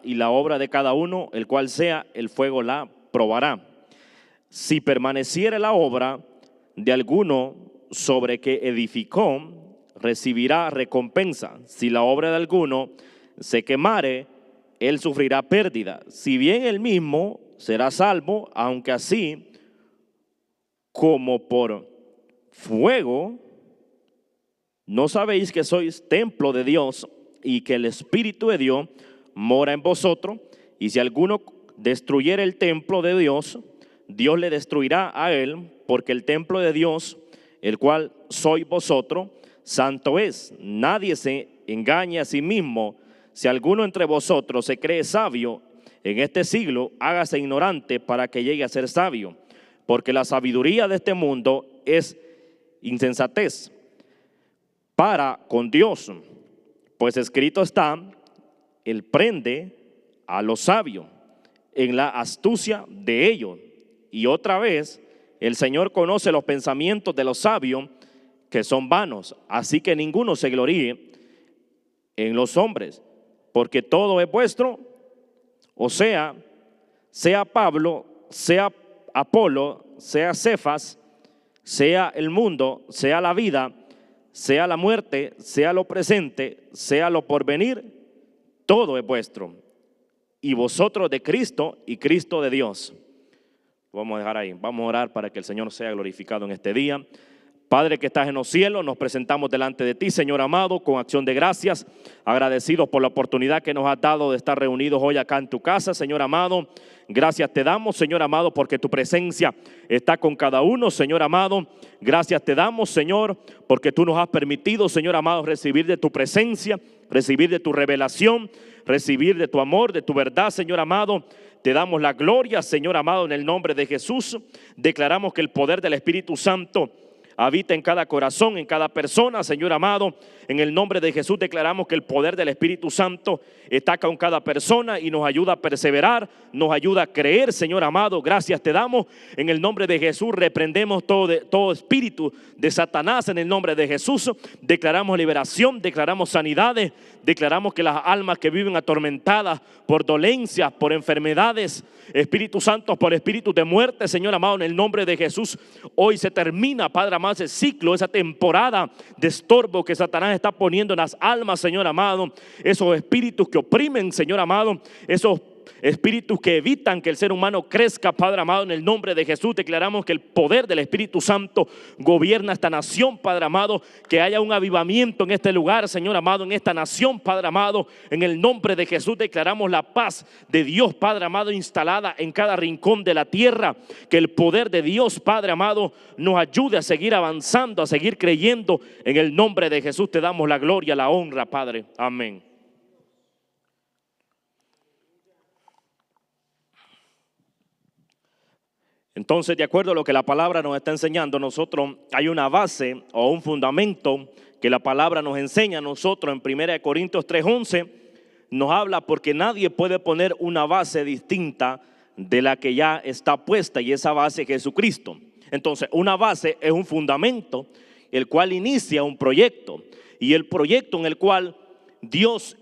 y la obra de cada uno, el cual sea, el fuego la probará. Si permaneciere la obra de alguno sobre que edificó, recibirá recompensa. Si la obra de alguno se quemare, él sufrirá pérdida. Si bien él mismo será salvo, aunque así como por fuego. ¿No sabéis que sois templo de Dios y que el Espíritu de Dios mora en vosotros? Y si alguno destruyere el templo de Dios, Dios le destruirá a él, porque el templo de Dios, el cual sois vosotros, santo es. Nadie se engañe a sí mismo. Si alguno entre vosotros se cree sabio en este siglo, hágase ignorante para que llegue a ser sabio, porque la sabiduría de este mundo es insensatez para con Dios, pues escrito está: Él prende a los sabios en la astucia de ellos. Y otra vez, el Señor conoce los pensamientos de los sabios, que son vanos. Así que ninguno se gloríe en los hombres, porque todo es vuestro, o sea Pablo, sea Apolo, sea Cefas, sea el mundo, sea la vida, sea la muerte, sea lo presente, sea lo porvenir, todo es vuestro. Y vosotros de Cristo y Cristo de Dios. Vamos a dejar ahí, vamos a orar para que el Señor sea glorificado en este día. Padre que estás en los cielos, nos presentamos delante de ti, Señor amado, con acción de gracias, agradecidos por la oportunidad que nos has dado de estar reunidos hoy acá en tu casa, Señor amado. Gracias te damos, Señor amado, porque tu presencia está con cada uno, Señor amado. Gracias te damos, Señor, porque tú nos has permitido, Señor amado, recibir de tu presencia, recibir de tu revelación, recibir de tu amor, de tu verdad, Señor amado. Te damos la gloria, Señor amado, en el nombre de Jesús. Declaramos que el poder del Espíritu Santo habita en cada corazón, en cada persona, Señor amado. En el nombre de Jesús declaramos que el poder del Espíritu Santo está con cada persona y nos ayuda a perseverar, nos ayuda a creer, Señor amado. Gracias te damos. En el nombre de Jesús reprendemos todo espíritu de Satanás en el nombre de Jesús. Declaramos liberación, declaramos sanidades, declaramos que las almas que viven atormentadas por dolencias, por enfermedades, Espíritu Santo, por espíritus de muerte, Señor amado, en el nombre de Jesús, hoy se termina, Padre amado, ese ciclo, esa temporada de estorbo que Satanás está poniendo en las almas, Señor amado. Esos espíritus que oprimen, Señor amado, esos espíritus que evitan que el ser humano crezca, Padre amado, en el nombre de Jesús declaramos que el poder del Espíritu Santo gobierna esta nación, Padre amado. Que haya un avivamiento en este lugar, Señor amado, en esta nación, Padre amado. En el nombre de Jesús declaramos la paz de Dios, Padre amado, instalada en cada rincón de la tierra. Que el poder de Dios, Padre amado, nos ayude a seguir avanzando, a seguir creyendo. En el nombre de Jesús te damos la gloria, la honra, Padre. Amén. Entonces, de acuerdo a lo que la palabra nos está enseñando, nosotros hay una base o un fundamento que la palabra nos enseña a nosotros en 1 Corintios 3:11. Nos habla porque nadie puede poner una base distinta de la que ya está puesta, y esa base es Jesucristo. Entonces, una base es un fundamento el cual inicia un proyecto, y el proyecto en el cual Dios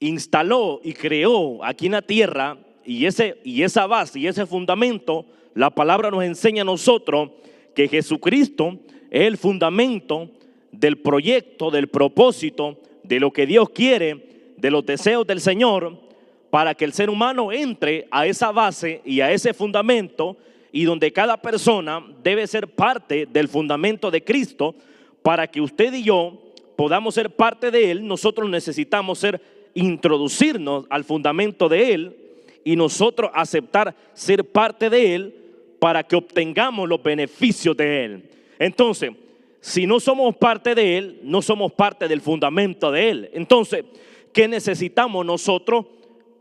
instaló y creó aquí en la tierra, y esa base y ese fundamento, la palabra nos enseña a nosotros que Jesucristo es el fundamento del proyecto, del propósito, de lo que Dios quiere, de los deseos del Señor, para que el ser humano entre a esa base y a ese fundamento, y donde cada persona debe ser parte del fundamento de Cristo. Para que usted y yo podamos ser parte de Él, nosotros necesitamos introducirnos al fundamento de Él, y nosotros aceptar ser parte de Él para que obtengamos los beneficios de Él. Entonces, si no somos parte de Él, no somos parte del fundamento de Él. Entonces, ¿qué necesitamos nosotros?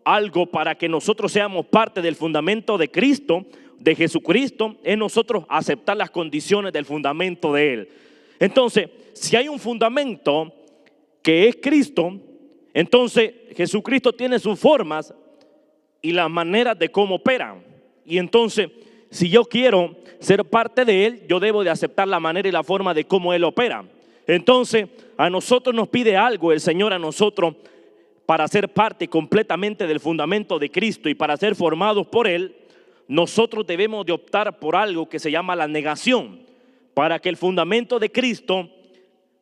Algo para que nosotros seamos parte del fundamento de Cristo, de Jesucristo, es nosotros aceptar las condiciones del fundamento de Él. Entonces, si hay un fundamento que es Cristo, entonces Jesucristo tiene sus formas y las maneras de cómo operan. Y entonces, si yo quiero ser parte de Él, yo debo de aceptar la manera y la forma de cómo Él opera. Entonces, a nosotros nos pide algo el Señor a nosotros para ser parte completamente del fundamento de Cristo y para ser formados por Él, nosotros debemos de optar por algo que se llama la negación. Para que el fundamento de Cristo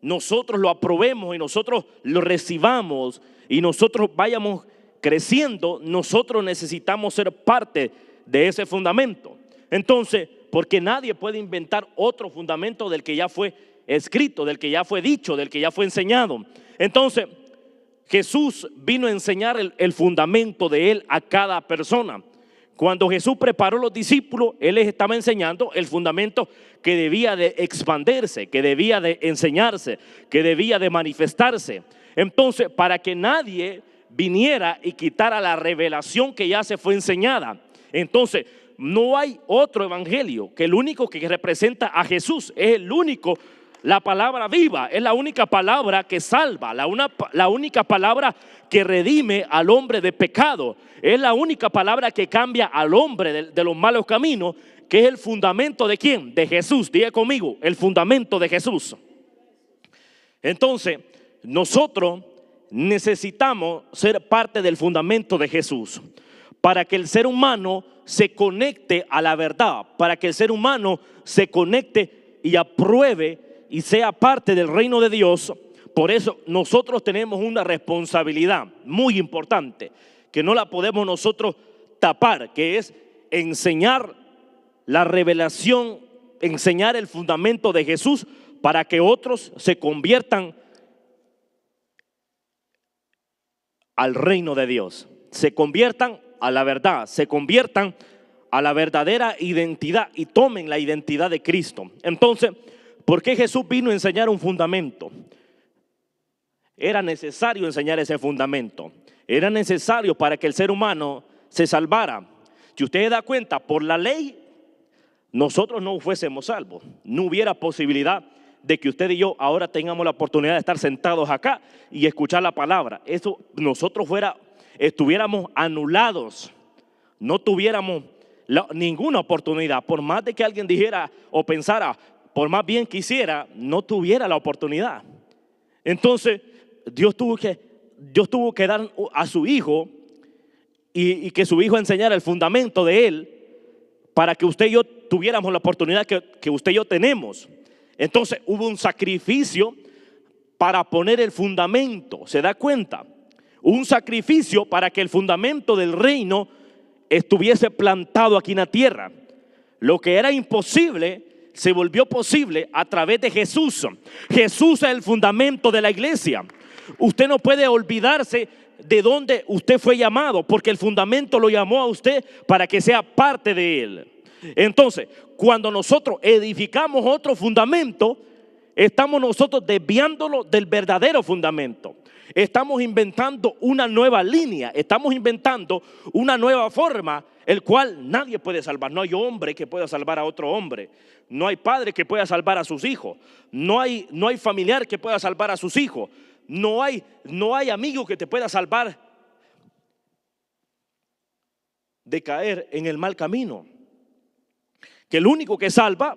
nosotros lo aprobemos y nosotros lo recibamos y nosotros vayamos creciendo, nosotros necesitamos ser parte de ese fundamento. Entonces, porque nadie puede inventar otro fundamento del que ya fue escrito, del que ya fue dicho, del que ya fue enseñado. Entonces, Jesús vino a enseñar el fundamento de Él a cada persona. Cuando Jesús preparó a los discípulos, Él les estaba enseñando el fundamento que debía de expandirse, que debía de enseñarse, que debía de manifestarse. Entonces, para que nadie viniera y quitara la revelación que ya se fue enseñada. Entonces, no hay otro evangelio, que el único que representa a Jesús es el único. La palabra viva es la única palabra que salva, la única palabra que redime al hombre de pecado. Es la única palabra que cambia al hombre de los malos caminos, que es el fundamento de ¿quién? De Jesús. Diga conmigo, el fundamento de Jesús. Entonces, nosotros necesitamos ser parte del fundamento de Jesús para que el ser humano se conecte a la verdad, para que el ser humano se conecte y apruebe y sea parte del reino de Dios. Por eso nosotros tenemos una responsabilidad muy importante que no la podemos nosotros tapar, que es enseñar la revelación, enseñar el fundamento de Jesús para que otros se conviertan al reino de Dios, se conviertan a la verdad, se conviertan a la verdadera identidad y tomen la identidad de Cristo. Entonces, ¿por qué Jesús vino a enseñar un fundamento? Era necesario enseñar ese fundamento. Era necesario para que el ser humano se salvara. Si usted se da cuenta, por la ley nosotros no fuésemos salvos. No hubiera posibilidad de que usted y yo ahora tengamos la oportunidad de estar sentados acá y escuchar la palabra. Eso nosotros estuviéramos anulados. No tuviéramos ninguna oportunidad. Por más de que alguien dijera o pensara, por más bien quisiera, no tuviera la oportunidad. Entonces Dios tuvo que dar a su hijo y que su hijo enseñara el fundamento de él para que usted y yo tuviéramos la oportunidad que usted y yo tenemos. Entonces hubo un sacrificio para poner el fundamento. ¿Se da cuenta? Un sacrificio para que el fundamento del reino estuviese plantado aquí en la tierra. Lo que era imposible se volvió posible a través de Jesús. Jesús es el fundamento de la iglesia. Usted no puede olvidarse de dónde usted fue llamado, porque el fundamento lo llamó a usted para que sea parte de él. Entonces, cuando nosotros edificamos otro fundamento, estamos nosotros desviándolo del verdadero fundamento. Estamos inventando una nueva línea, estamos inventando una nueva forma, el cual nadie puede salvar. No hay hombre que pueda salvar a otro hombre. No hay padre que pueda salvar a sus hijos. No hay familiar que pueda salvar a sus hijos. No hay amigo que te pueda salvar de caer en el mal camino. Que el único que salva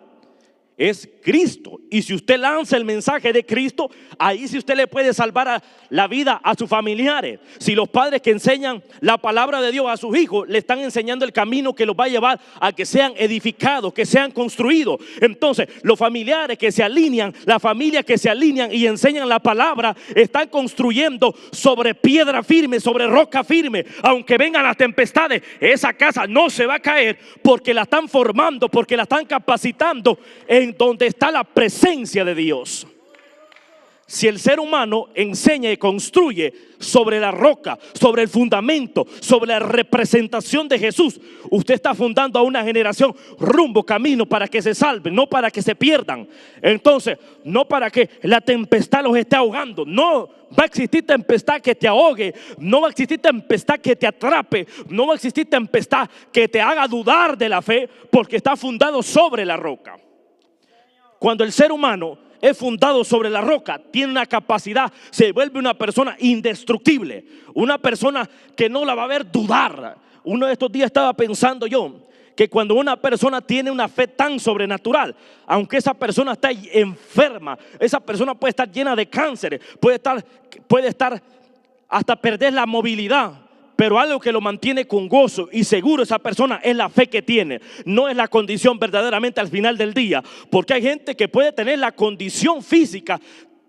es Cristo. Y si usted lanza el mensaje de Cristo, ahí sí usted le puede salvar la vida a sus familiares. Si los padres que enseñan la palabra de Dios a sus hijos le están enseñando el camino que los va a llevar a que sean edificados, que sean construidos, entonces los familiares que se alinean, las familias que se alinean y enseñan la palabra, están construyendo sobre piedra firme, sobre roca firme. Aunque vengan las tempestades, esa casa no se va a caer, porque la están formando, porque la están capacitando en donde está la presencia de Dios. Si el ser humano enseña y construye sobre la roca, sobre el fundamento, sobre la representación de Jesús, usted está fundando a una generación rumbo, camino para que se salven, no para que se pierdan. Entonces, no para que la tempestad los esté ahogando. No va a existir tempestad que te ahogue, no va a existir tempestad que te atrape, no va a existir tempestad que te haga dudar de la fe, porque está fundado sobre la roca. Cuando el ser humano es fundado sobre la roca, tiene una capacidad, se vuelve una persona indestructible, una persona que no la va a ver dudar. Uno de estos días estaba pensando yo que cuando una persona tiene una fe tan sobrenatural, aunque esa persona está enferma, esa persona puede estar llena de cáncer, puede estar hasta perder la movilidad. Pero algo que lo mantiene con gozo y seguro esa persona es la fe que tiene. No es la condición verdaderamente al final del día. Porque hay gente que puede tener la condición física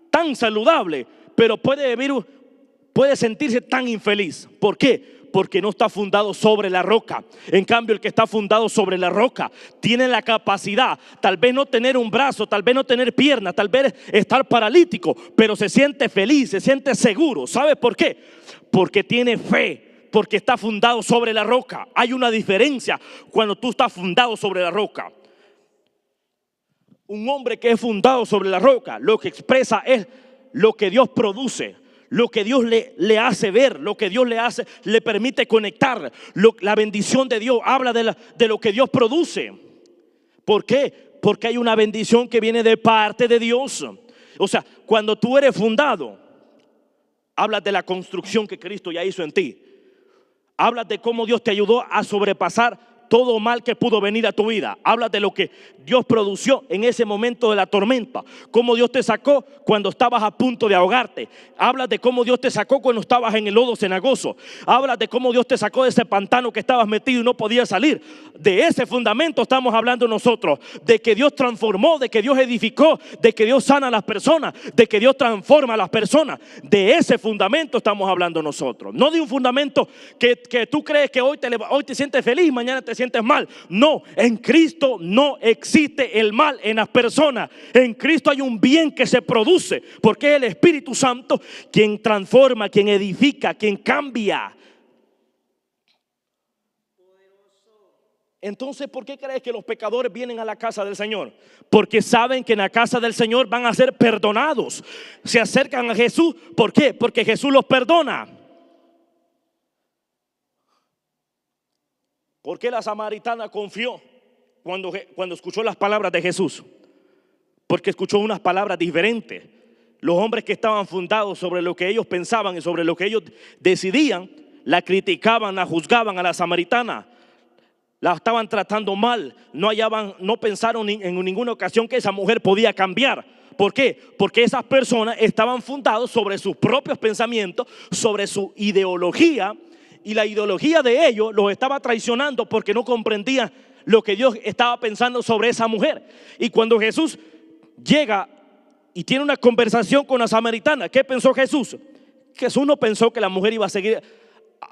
tan saludable, pero puede sentirse tan infeliz. ¿Por qué? Porque no está fundado sobre la roca. En cambio, el que está fundado sobre la roca tiene la capacidad, tal vez no tener un brazo, tal vez no tener pierna, tal vez estar paralítico, pero se siente feliz, se siente seguro. ¿Sabe por qué? Porque tiene fe, porque está fundado sobre la roca. Hay una diferencia cuando tú estás fundado sobre la roca. Un hombre que es fundado sobre la roca, lo que expresa es lo que Dios produce, lo que Dios le hace ver, lo que Dios le permite conectar. La bendición de Dios habla de lo que Dios produce. ¿Por qué? Porque hay una bendición que viene de parte de Dios. O sea, cuando tú eres fundado, hablas de la construcción que Cristo ya hizo en ti. Hablas de cómo Dios te ayudó a sobrepasar todo mal que pudo venir a tu vida. Hablas de lo que Dios produció en ese momento de la tormenta. Cómo Dios te sacó cuando estabas a punto de ahogarte. Hablas de cómo Dios te sacó cuando estabas en el lodo cenagoso. Hablas de cómo Dios te sacó de ese pantano que estabas metido y no podías salir. De ese fundamento estamos hablando nosotros. De que Dios transformó, de que Dios edificó, de que Dios sana a las personas, de que Dios transforma a las personas. De ese fundamento estamos hablando nosotros. No de un fundamento que tú crees que hoy te sientes feliz, mañana te sientes mal. No, en Cristo no existe el mal en las personas. En Cristo hay un bien que se produce, porque es el Espíritu Santo quien transforma, quien edifica, quien cambia. Entonces, ¿por qué crees que los pecadores vienen a la casa del Señor? Porque saben que en la casa del Señor van a ser perdonados. Se acercan a Jesús. ¿Por qué? Porque Jesús los perdona. ¿Por qué la samaritana confió cuando escuchó las palabras de Jesús? Porque escuchó unas palabras diferentes. Los hombres que estaban fundados sobre lo que ellos pensaban y sobre lo que ellos decidían, la criticaban, la juzgaban a la samaritana. La estaban tratando mal. No pensaron en ninguna ocasión que esa mujer podía cambiar. ¿Por qué? Porque esas personas estaban fundados sobre sus propios pensamientos, sobre su ideología. Y la ideología de ellos los estaba traicionando porque no comprendían lo que Dios estaba pensando sobre esa mujer. Y cuando Jesús llega y tiene una conversación con la samaritana, ¿qué pensó Jesús? Jesús no pensó que la mujer iba a seguir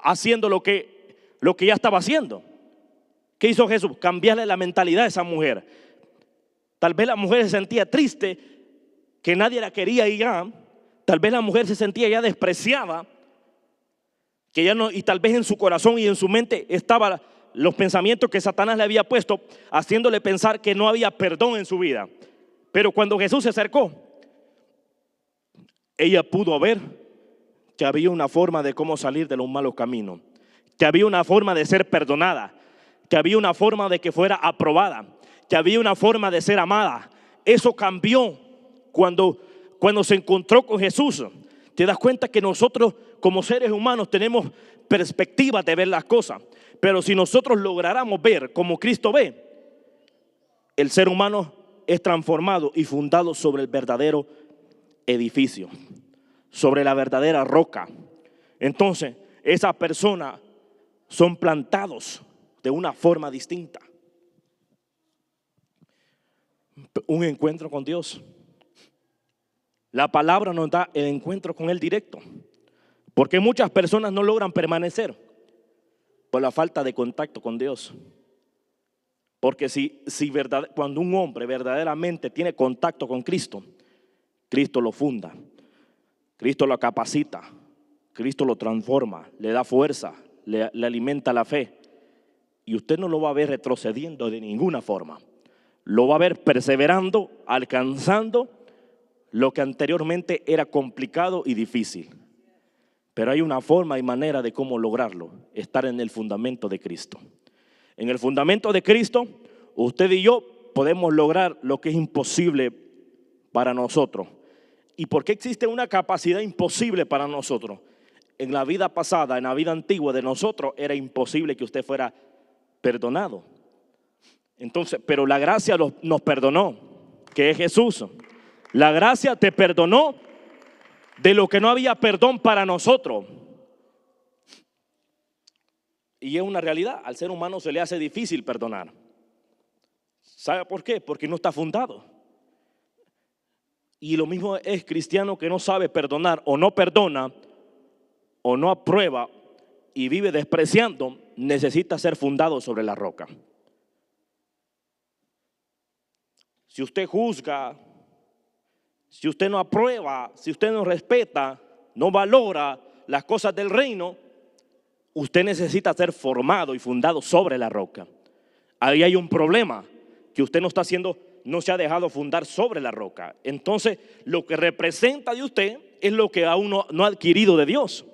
haciendo lo que ya estaba haciendo. ¿Qué hizo Jesús? Cambiarle la mentalidad a esa mujer. Tal vez la mujer se sentía triste, que nadie la quería y ya. Tal vez la mujer se sentía ya despreciada, que ya no, y tal vez en su corazón y en su mente estaban los pensamientos que Satanás le había puesto, haciéndole pensar que no había perdón en su vida. Pero cuando Jesús se acercó, ella pudo ver que había una forma de cómo salir de los malos caminos, que había una forma de ser perdonada, que había una forma de que fuera aprobada, que había una forma de ser amada. Eso cambió cuando se encontró con Jesús. Te das cuenta que nosotros como seres humanos tenemos perspectivas de ver las cosas, pero si nosotros lográramos ver como Cristo ve, el ser humano es transformado y fundado sobre el verdadero edificio, sobre la verdadera roca. Entonces esas personas son plantados de una forma distinta. Un encuentro con Dios. La palabra nos da el encuentro con Él directo. Porque muchas personas no logran permanecer por la falta de contacto con Dios. Porque cuando un hombre verdaderamente tiene contacto con Cristo, Cristo lo funda, Cristo lo capacita, Cristo lo transforma, le da fuerza, le alimenta la fe. Y usted no lo va a ver retrocediendo de ninguna forma. Lo va a ver perseverando, alcanzando lo que anteriormente era complicado y difícil. Pero hay una forma y manera de cómo lograrlo: estar en el fundamento de Cristo. En el fundamento de Cristo, usted y yo podemos lograr lo que es imposible para nosotros. ¿Y por qué existe una capacidad imposible para nosotros? En la vida pasada, en la vida antigua de nosotros, era imposible que usted fuera perdonado. Entonces, pero la gracia nos perdonó, que es Jesús. La gracia te perdonó de lo que no había perdón para nosotros. Y es una realidad, al ser humano se le hace difícil perdonar. ¿Sabe por qué? Porque no está fundado. Y lo mismo es cristiano que no sabe perdonar o no perdona o no aprueba y vive despreciando, necesita ser fundado sobre la roca. Si usted juzga, si usted no aprueba, si usted no respeta, no valora las cosas del reino, usted necesita ser formado y fundado sobre la roca. Ahí hay un problema, que usted no está haciendo, no se ha dejado fundar sobre la roca. Entonces, lo que representa de usted es lo que aún no ha adquirido de Dios.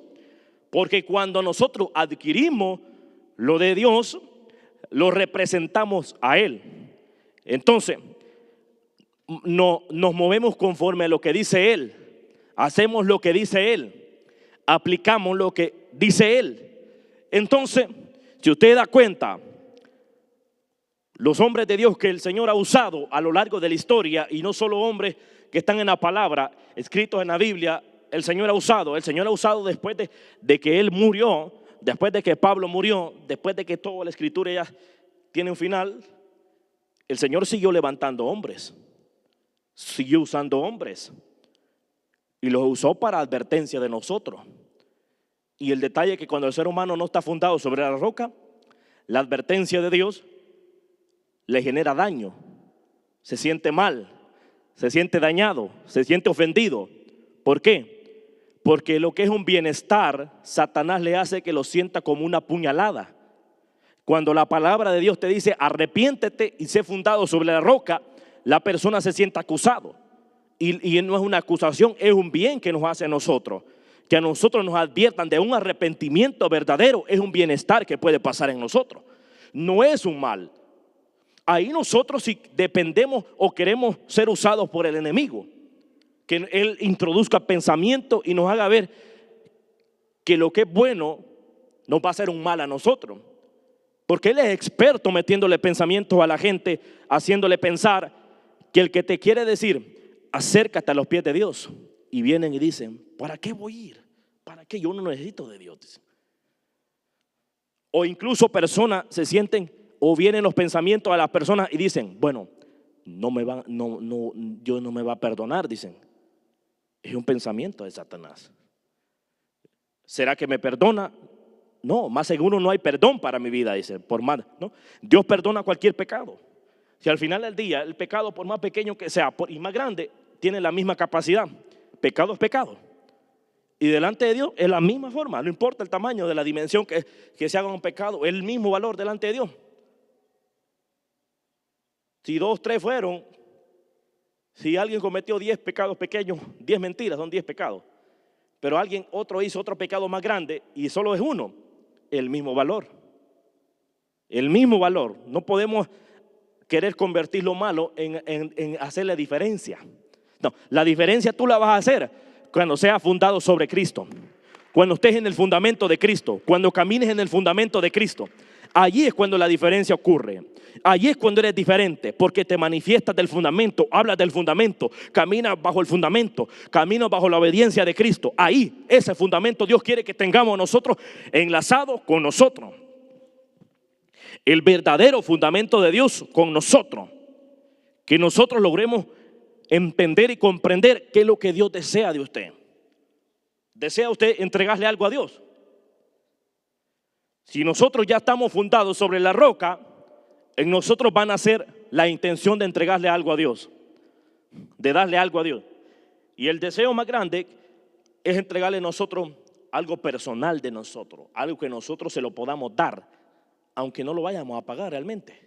Porque cuando nosotros adquirimos lo de Dios, lo representamos a Él. Entonces, nos movemos conforme a lo que dice Él, hacemos lo que dice Él, aplicamos lo que dice Él. Entonces, si usted da cuenta, los hombres de Dios que el Señor ha usado a lo largo de la historia, y no solo hombres que están en la palabra, escritos en la Biblia, el Señor ha usado después de que Él murió, después de que Pablo murió, después de que toda la escritura ya tiene un final, el Señor siguió levantando hombres, siguió usando hombres y los usó para advertencia de nosotros. Y el detalle es que cuando el ser humano no está fundado sobre la roca, la advertencia de Dios le genera daño, se siente mal, se siente dañado, se siente ofendido. ¿Por qué? Porque lo que es un bienestar, Satanás le hace que lo sienta como una puñalada. Cuando la palabra de Dios te dice arrepiéntete y sé fundado sobre la roca, la persona se siente acusado. Y no es una acusación, es un bien que nos hace a nosotros. Que a nosotros nos adviertan de un arrepentimiento verdadero es un bienestar que puede pasar en nosotros. No es un mal. Ahí nosotros si dependemos o queremos ser usados por el enemigo, que él introduzca pensamiento y nos haga ver que lo que es bueno nos va a hacer un mal a nosotros. Porque él es experto metiéndole pensamientos a la gente, haciéndole pensar que el que te quiere decir, acércate a los pies de Dios. Y vienen y dicen, ¿para qué voy a ir? ¿Para qué? Yo no necesito de Dios. O incluso personas se sienten o vienen los pensamientos a las personas y dicen, bueno, Dios no me va a perdonar, dicen. Es un pensamiento de Satanás. ¿Será que me perdona? No, más seguro no hay perdón para mi vida, dice, por más, ¿no? Dios perdona cualquier pecado. Si al final del día el pecado, por más pequeño que sea y más grande, tiene la misma capacidad. Pecado es pecado. Y delante de Dios es la misma forma, no importa el tamaño de la dimensión que se haga un pecado, es el mismo valor delante de Dios. Si 2, 3 fueron, si alguien cometió 10 pecados pequeños, 10 mentiras, son 10 pecados. Pero otro hizo otro pecado más grande y solo es uno, el mismo valor. El mismo valor. No podemos querer convertir lo malo en hacerle diferencia. No, la diferencia tú la vas a hacer cuando seas fundado sobre Cristo. Cuando estés en el fundamento de Cristo, cuando camines en el fundamento de Cristo. Allí es cuando la diferencia ocurre. Allí es cuando eres diferente, porque te manifiestas del fundamento, hablas del fundamento, caminas bajo el fundamento, caminas bajo la obediencia de Cristo. Ahí, ese fundamento Dios quiere que tengamos nosotros enlazados con nosotros. El verdadero fundamento de Dios con nosotros. Que nosotros logremos entender y comprender qué es lo que Dios desea de usted. ¿Desea usted entregarle algo a Dios? Si nosotros ya estamos fundados sobre la roca, en nosotros van a ser la intención de entregarle algo a Dios, de darle algo a Dios. Y el deseo más grande es entregarle a nosotros algo personal de nosotros, algo que nosotros se lo podamos dar, aunque no lo vayamos a pagar realmente,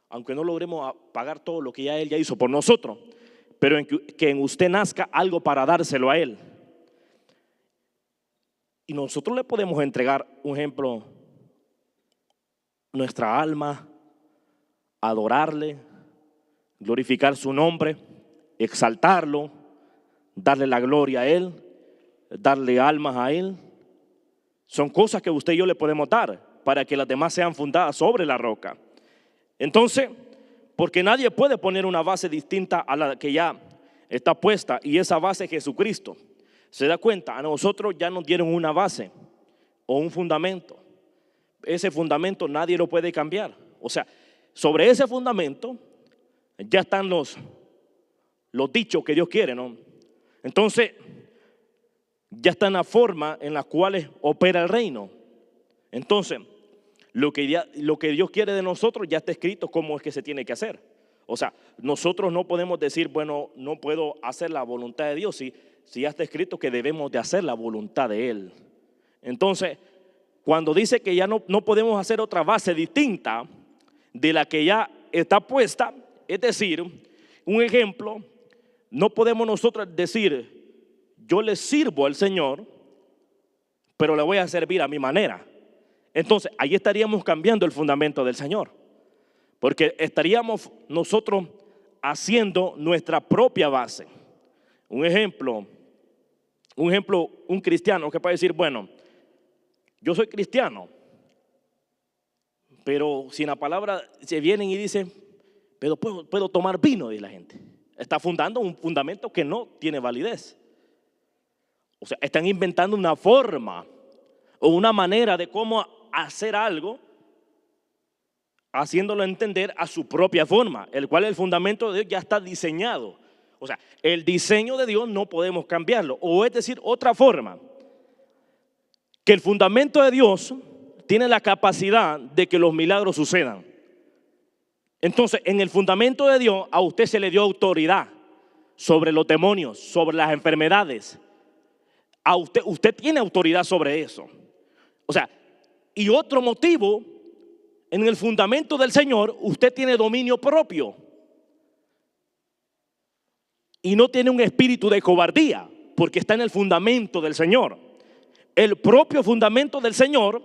aunque no logremos pagar todo lo que ya Él ya hizo por nosotros, pero que en usted nazca algo para dárselo a Él. Y nosotros le podemos entregar, un ejemplo, nuestra alma, adorarle, glorificar su nombre, exaltarlo, darle la gloria a Él, darle almas a Él. Son cosas que usted y yo le podemos dar para que las demás sean fundadas sobre la roca. Entonces, porque nadie puede poner una base distinta a la que ya está puesta, y esa base es Jesucristo. Se da cuenta, a nosotros ya nos dieron una base o un fundamento, ese fundamento nadie lo puede cambiar. O sea, sobre ese fundamento ya están los dichos que Dios quiere, ¿no? Entonces, ya está en la forma en la cual opera el reino. Entonces, lo que Dios quiere de nosotros ya está escrito cómo es que se tiene que hacer. O sea, nosotros no podemos decir, bueno, no puedo hacer la voluntad de Dios si ya está escrito que debemos de hacer la voluntad de Él. Entonces, cuando dice que ya no podemos hacer otra base distinta de la que ya está puesta, es decir, un ejemplo, no podemos nosotros decir, yo le sirvo al Señor, pero le voy a servir a mi manera. Entonces, ahí estaríamos cambiando el fundamento del Señor, porque estaríamos nosotros haciendo nuestra propia base. Un ejemplo, un cristiano que puede decir, bueno, yo soy cristiano, pero si en la palabra se vienen y dicen, pero puedo tomar vino, dice la gente. Está fundando un fundamento que no tiene validez. O sea, están inventando una forma o una manera de cómo hacer algo, haciéndolo entender a su propia forma, el cual el fundamento de Dios ya está diseñado. O sea, el diseño de Dios no podemos cambiarlo. O es decir, otra forma, que el fundamento de Dios tiene la capacidad de que los milagros sucedan. Entonces, en el fundamento de Dios a usted se le dio autoridad sobre los demonios, sobre las enfermedades. A usted tiene autoridad sobre eso. O sea, y otro motivo, en el fundamento del Señor, usted tiene dominio propio. Y no tiene un espíritu de cobardía, porque está en el fundamento del Señor. El propio fundamento del Señor,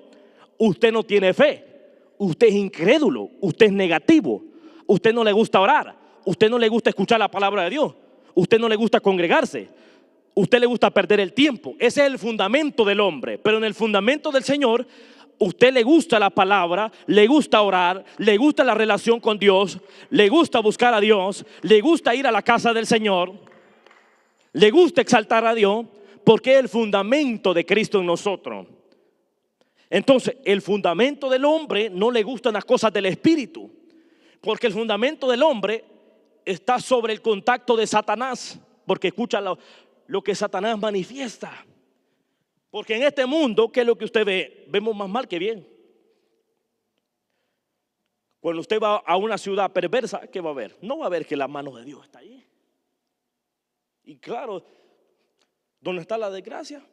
usted no tiene fe. Usted es incrédulo, usted es negativo, usted no le gusta orar, usted no le gusta escuchar la palabra de Dios, usted no le gusta congregarse, usted le gusta perder el tiempo. Ese es el fundamento del hombre. Pero en el fundamento del Señor, usted le gusta la palabra, le gusta orar, le gusta la relación con Dios, le gusta buscar a Dios, le gusta ir a la casa del Señor, le gusta exaltar a Dios, porque es el fundamento de Cristo en nosotros. Entonces, el fundamento del hombre no le gustan las cosas del espíritu, porque el fundamento del hombre está sobre el contacto de Satanás, porque escucha lo que Satanás manifiesta. Porque en este mundo, ¿qué es lo que usted ve? Vemos más mal que bien. Cuando usted va a una ciudad perversa, ¿qué va a ver? No va a ver que la mano de Dios está ahí. Y claro, ¿dónde está la desgracia?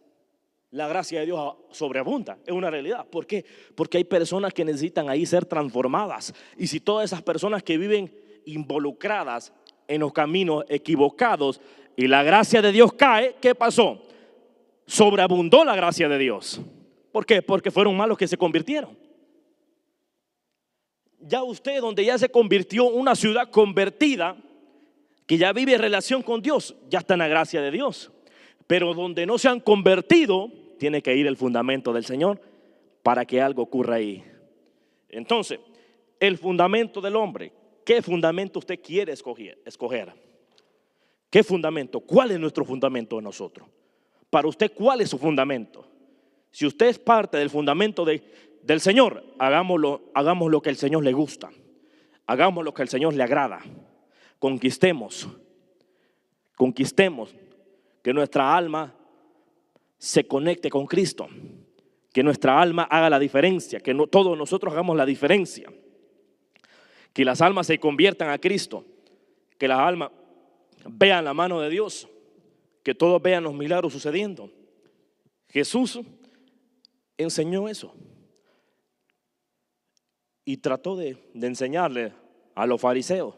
La gracia de Dios sobreabunda, es una realidad. ¿Por qué? Porque hay personas que necesitan ahí ser transformadas. Y si todas esas personas que viven involucradas en los caminos equivocados y la gracia de Dios cae, ¿qué pasó? Sobreabundó la gracia de Dios. ¿Por qué? Porque fueron malos que se convirtieron. Ya usted, donde ya se convirtió, una ciudad convertida, que ya vive en relación con Dios, ya está en la gracia de Dios. Pero donde no se han convertido, tiene que ir el fundamento del Señor para que algo ocurra ahí. Entonces, el fundamento del hombre, ¿qué fundamento usted quiere escoger? ¿Qué fundamento? ¿Cuál es nuestro fundamento de nosotros? Para usted, ¿cuál es su fundamento? Si usted es parte del fundamento del Señor, hagamos lo que el Señor le gusta. Hagamos lo que el Señor le agrada. Conquistemos que nuestra alma se conecte con Cristo, que nuestra alma haga la diferencia, que todos nosotros hagamos la diferencia, que las almas se conviertan a Cristo, que las almas vean la mano de Dios, que todos vean los milagros sucediendo. Jesús enseñó eso y trató de enseñarle a los fariseos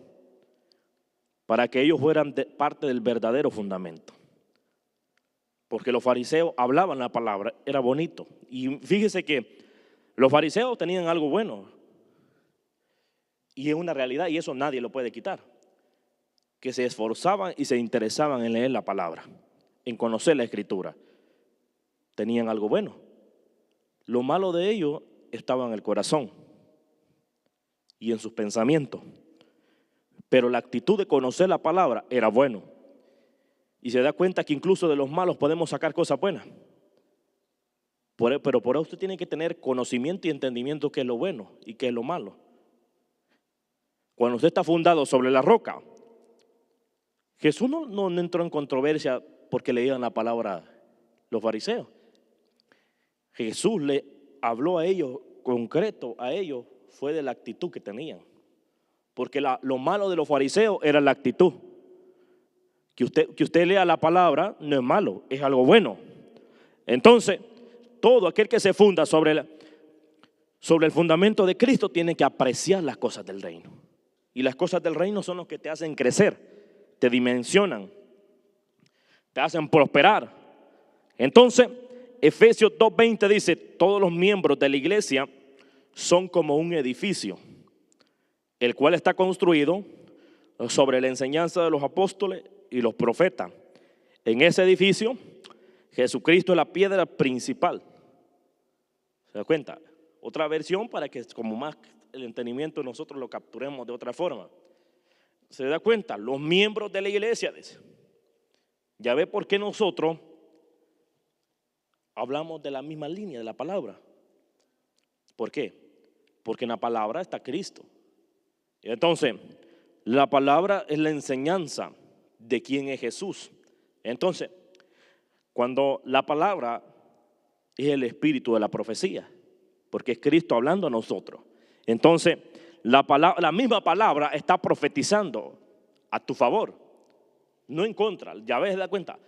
para que ellos fueran parte del verdadero fundamento. Porque los fariseos hablaban la palabra, era bonito. Y fíjese que los fariseos tenían algo bueno. Y es una realidad, y eso nadie lo puede quitar. Que se esforzaban y se interesaban en leer la palabra, en conocer la escritura. Tenían algo bueno. Lo malo de ellos estaba en el corazón y en sus pensamientos. Pero la actitud de conocer la palabra era bueno. Y se da cuenta que incluso de los malos podemos sacar cosas buenas. Pero por eso usted tiene que tener conocimiento y entendimiento qué es lo bueno y qué es lo malo. Cuando usted está fundado sobre la roca, Jesús no entró en controversia porque leían la palabra los fariseos. Jesús le habló a ellos, concreto a ellos, fue de la actitud que tenían. Porque lo malo de los fariseos era la actitud. Que usted lea la palabra no es malo, es algo bueno. Entonces, todo aquel que se funda sobre el fundamento de Cristo tiene que apreciar las cosas del reino. Y las cosas del reino son los que te hacen crecer, te dimensionan, te hacen prosperar. Entonces, Efesios 2:20 dice: todos los miembros de la iglesia son como un edificio, el cual está construido sobre la enseñanza de los apóstoles y los profetas. En ese edificio, Jesucristo es la piedra principal. ¿Se da cuenta? Otra versión para que como más el entendimiento nosotros lo capturemos de otra forma. ¿Se da cuenta? Los miembros de la iglesia, dice. Ya ve por qué nosotros hablamos de la misma línea de la palabra. ¿Por qué? Porque en la palabra está Cristo. Y entonces, la palabra es la enseñanza de quién es Jesús. Entonces, cuando la palabra es el espíritu de la profecía, porque es Cristo hablando a nosotros. Entonces, la misma palabra está profetizando a tu favor, no en contra. Ya ves, da cuenta.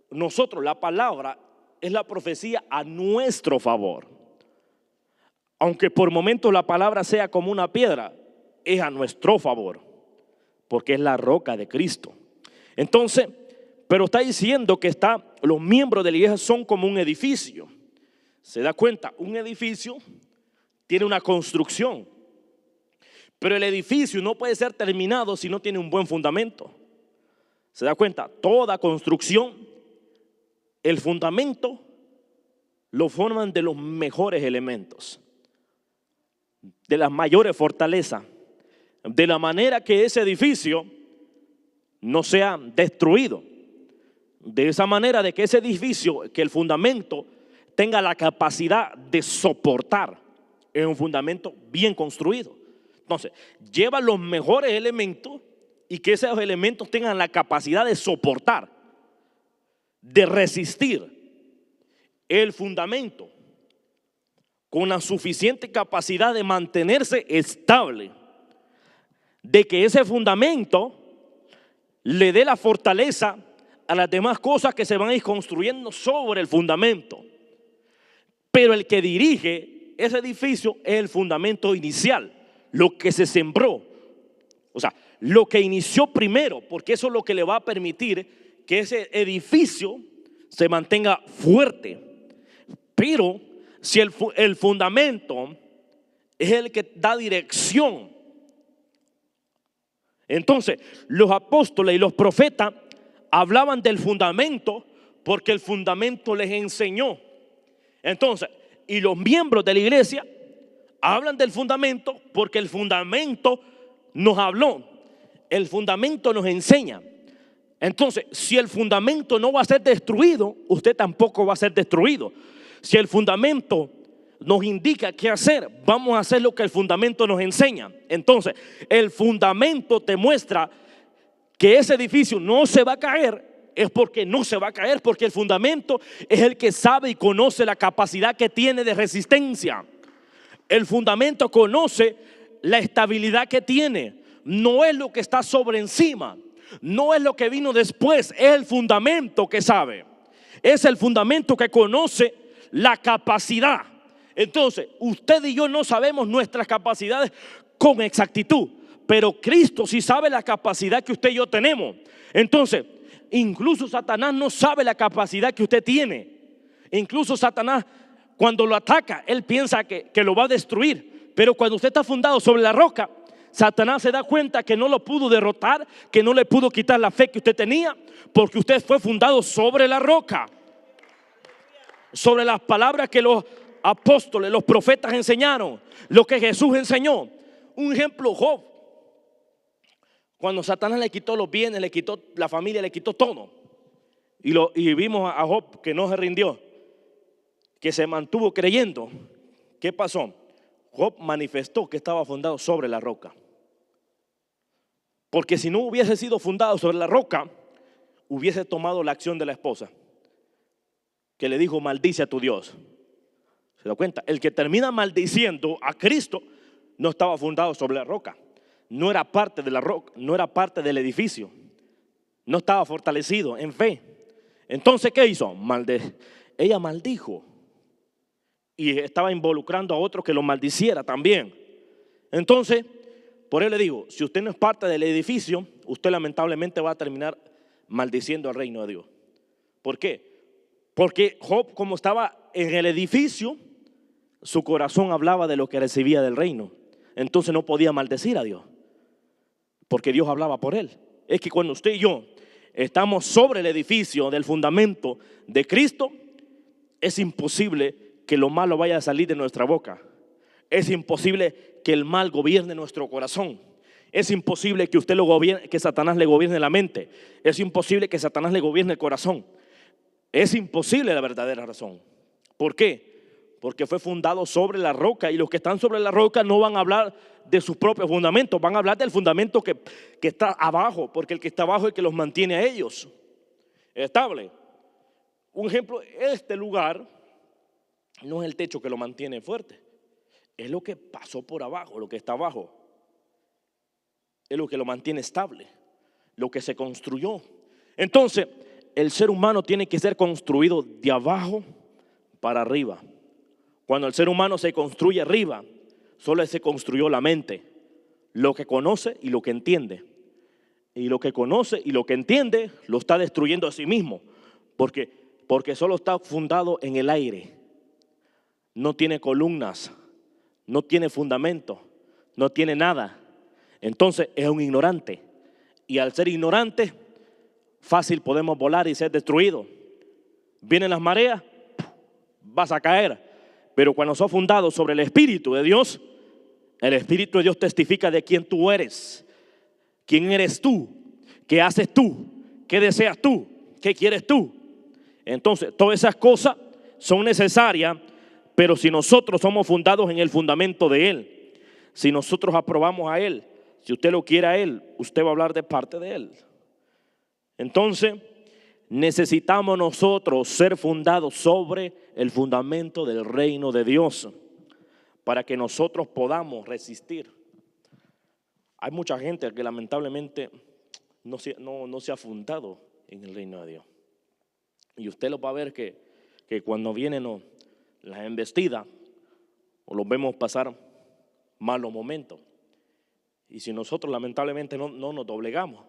Nosotros, la palabra es la profecía a nuestro favor. Aunque por momentos la palabra sea como una piedra, es a nuestro favor, porque es la roca de Cristo. Entonces, pero está diciendo que los miembros de la iglesia son como un edificio. ¿Se da cuenta? Un edificio tiene una construcción, pero el edificio no puede ser terminado si no tiene un buen fundamento. ¿Se da cuenta? Toda construcción, el fundamento lo forman de los mejores elementos, de las mayores fortalezas, de la manera que ese edificio no sea destruido. De esa manera de que ese edificio, que el fundamento tenga la capacidad de soportar, es un fundamento bien construido. Entonces, lleva los mejores elementos y que esos elementos tengan la capacidad de soportar, de resistir el fundamento con la suficiente capacidad de mantenerse estable, de que ese fundamento le dé la fortaleza a las demás cosas que se van a ir construyendo sobre el fundamento. Pero el que dirige ese edificio es el fundamento inicial, lo que se sembró, o sea, lo que inició primero, porque eso es lo que le va a permitir que ese edificio se mantenga fuerte. Pero si el fundamento es el que da dirección, entonces los apóstoles y los profetas hablaban del fundamento porque el fundamento les enseñó. Entonces, y los miembros de la iglesia hablan del fundamento porque el fundamento nos habló, el fundamento nos enseña. Entonces, si el fundamento no va a ser destruido, usted tampoco va a ser destruido. Si el fundamento nos indica qué hacer, vamos a hacer lo que el fundamento nos enseña. Entonces, el fundamento te muestra que ese edificio no se va a caer. Es porque no se va a caer, porque el fundamento es el que sabe y conoce la capacidad que tiene de resistencia. El fundamento conoce la estabilidad que tiene. No es lo que está sobre encima, no es lo que vino después, es el fundamento que sabe. Es el fundamento que conoce la capacidad. Entonces, usted y yo no sabemos nuestras capacidades con exactitud, pero Cristo sí sabe la capacidad que usted y yo tenemos. Entonces, incluso Satanás no sabe la capacidad que usted tiene. Incluso Satanás, cuando lo ataca, él piensa que lo va a destruir. Pero cuando usted está fundado sobre la roca, Satanás se da cuenta que no lo pudo derrotar, que no le pudo quitar la fe que usted tenía, porque usted fue fundado sobre la roca, sobre las palabras que los apóstoles, los profetas enseñaron, lo que Jesús enseñó. Un ejemplo, Job. Cuando Satanás le quitó los bienes, le quitó la familia, le quitó todo, y vimos a Job que no se rindió. que se mantuvo creyendo, ¿qué pasó? Job manifestó que estaba fundado sobre la roca. Porque si no hubiese sido fundado sobre la roca, hubiese tomado la acción de la esposa, que le dijo: maldice a tu Dios. ¿Se da cuenta? El que termina maldiciendo a Cristo no estaba fundado sobre la roca, no era parte de la roca, no era parte del edificio, no estaba fortalecido en fe. Entonces, ¿qué hizo? Ella maldijo y estaba involucrando a otro que lo maldiciera también. Entonces, por eso le digo, si usted no es parte del edificio, usted lamentablemente va a terminar maldiciendo al reino de Dios. ¿Por qué? Porque Job, como estaba en el edificio, su corazón hablaba de lo que recibía del reino. Entonces no podía maldecir a Dios, porque Dios hablaba por él. Es que cuando usted y yo estamos sobre el edificio del fundamento de Cristo, es imposible que lo malo vaya a salir de nuestra boca. Es imposible que el mal gobierne nuestro corazón. Es imposible que usted lo gobierne, que Satanás le gobierne la mente. Es imposible que Satanás le gobierne el corazón. Es imposible la verdadera razón. ¿Por qué? Porque fue fundado sobre la roca, y los que están sobre la roca no van a hablar de sus propios fundamentos, van a hablar del fundamento que está abajo, porque el que está abajo es el que los mantiene a ellos estable. Un ejemplo, este lugar no es el techo que lo mantiene fuerte, es lo que pasó por abajo, lo que está abajo, es lo que lo mantiene estable, lo que se construyó. Entonces, el ser humano tiene que ser construido de abajo para arriba. Cuando el ser humano se construye arriba, solo se construyó la mente, lo que conoce y lo que entiende. Y lo que conoce y lo que entiende lo está destruyendo a sí mismo, porque solo está fundado en el aire. No tiene columnas, no tiene fundamento, no tiene nada. Entonces es un ignorante. Y al ser ignorante, fácil podemos volar y ser destruidos. Vienen las mareas, vas a caer. Pero cuando sos fundado sobre el Espíritu de Dios, el Espíritu de Dios testifica de quién tú eres. ¿Quién eres tú? ¿Qué haces tú? ¿Qué deseas tú? ¿Qué quieres tú? Entonces, todas esas cosas son necesarias, pero si nosotros somos fundados en el fundamento de Él, si nosotros aprobamos a Él, si usted lo quiere a Él, usted va a hablar de parte de Él. Entonces, necesitamos nosotros ser fundados sobre el fundamento del reino de Dios para que nosotros podamos resistir. Hay mucha gente que lamentablemente no se ha fundado en el reino de Dios. Y usted lo va a ver que cuando vienen las embestidas, o los vemos pasar malos momentos. Y si nosotros lamentablemente no nos doblegamos,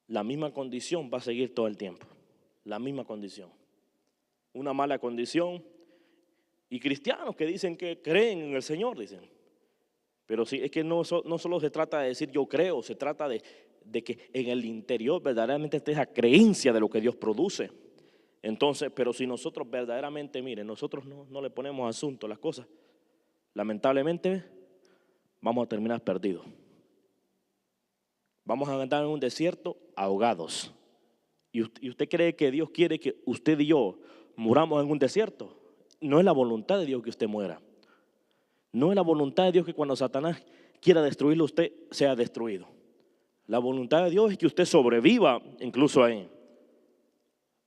la misma condición va a seguir todo el tiempo. La misma condición. Una mala condición. Y cristianos que dicen que creen en el Señor, dicen. Pero sí, es que no solo se trata de decir yo creo, se trata de que en el interior verdaderamente esté esa creencia de lo que Dios produce. Entonces, pero si nosotros verdaderamente, miren, nosotros no le ponemos asunto a las cosas, lamentablemente vamos a terminar perdidos. Vamos a andar en un desierto ahogados. ¿Y usted cree que Dios quiere que usted y yo muramos en un desierto? No es la voluntad de Dios que usted muera. No es la voluntad de Dios que cuando Satanás quiera destruirlo, usted sea destruido. La voluntad de Dios es que usted sobreviva incluso ahí.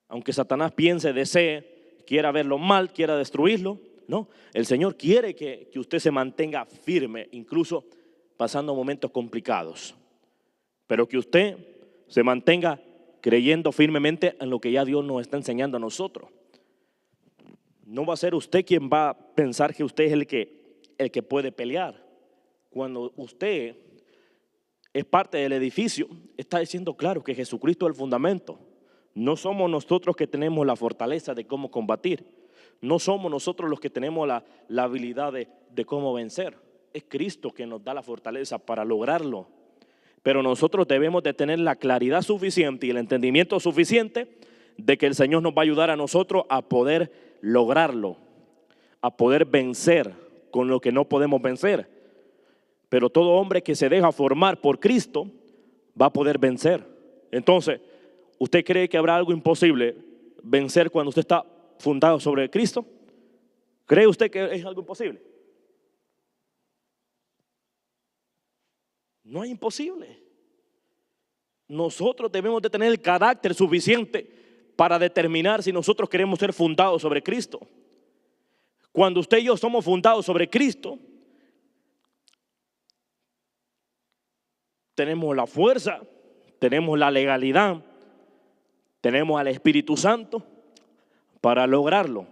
Aunque Satanás piense, desee, quiera verlo mal, quiera destruirlo, no. El Señor quiere que usted se mantenga firme, incluso pasando momentos complicados. Pero que usted se mantenga creyendo firmemente en lo que ya Dios nos está enseñando a nosotros. No va a ser usted quien va a pensar que usted es el que puede pelear. Cuando usted es parte del edificio, está diciendo claro que Jesucristo es el fundamento. No somos nosotros que tenemos la fortaleza de cómo combatir. No somos nosotros los que tenemos la habilidad de cómo vencer. Es Cristo que nos da la fortaleza para lograrlo. Pero nosotros debemos de tener la claridad suficiente y el entendimiento suficiente de que el Señor nos va a ayudar a nosotros a poder lograrlo, a poder vencer con lo que no podemos vencer. Pero todo hombre que se deja formar por Cristo va a poder vencer. Entonces, ¿usted cree que habrá algo imposible vencer cuando usted está fundado sobre Cristo? ¿Cree usted que es algo imposible? No es imposible. Nosotros debemos de tener el carácter suficiente para determinar si nosotros queremos ser fundados sobre Cristo. Cuando usted y yo somos fundados sobre Cristo, tenemos la fuerza, tenemos la legalidad, tenemos al Espíritu Santo para lograrlo.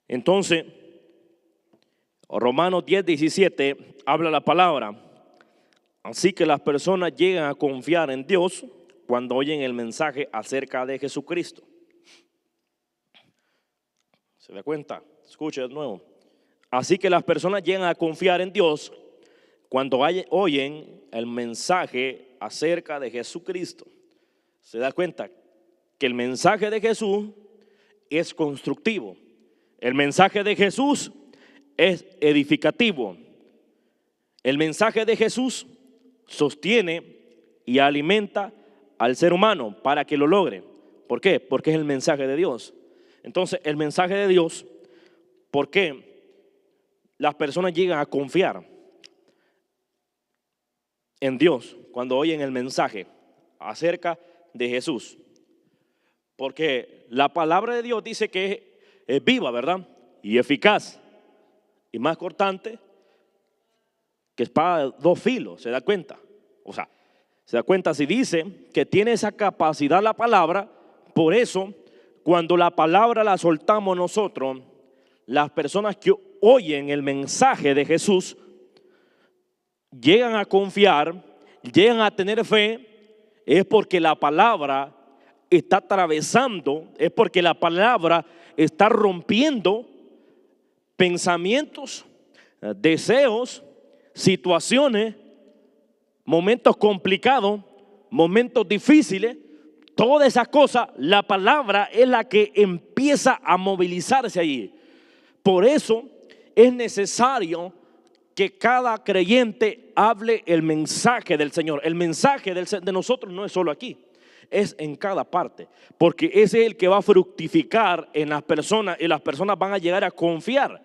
Entonces, Romanos 10:17 habla la palabra. Así que las personas llegan a confiar en Dios cuando oyen el mensaje acerca de Jesucristo. ¿Se da cuenta? Escuche de nuevo. Así que las personas llegan a confiar en Dios cuando oyen el mensaje acerca de Jesucristo. ¿Se da cuenta? Que el mensaje de Jesús es constructivo. El mensaje de Jesús es edificativo. El mensaje de Jesús sostiene y alimenta al ser humano para que lo logre. ¿Por qué? Porque es el mensaje de Dios. Entonces, el mensaje de Dios, ¿por qué las personas llegan a confiar en Dios cuando oyen el mensaje acerca de Jesús? Porque la palabra de Dios dice que es viva, ¿verdad? Y eficaz y más cortante que espada de dos filos. ¿Se da cuenta? O sea, se da cuenta si dice que tiene esa capacidad la palabra. Por eso, cuando la palabra la soltamos nosotros, las personas que oyen el mensaje de Jesús llegan a confiar, llegan a tener fe, es porque la palabra está atravesando, es porque la palabra está rompiendo pensamientos, deseos, situaciones, momentos complicados, momentos difíciles. Todas esas cosas, la palabra es la que empieza a movilizarse allí. Por eso es necesario que cada creyente hable el mensaje del Señor. El mensaje de nosotros no es solo aquí, es en cada parte, porque ese es el que va a fructificar en las personas y las personas van a llegar a confiar.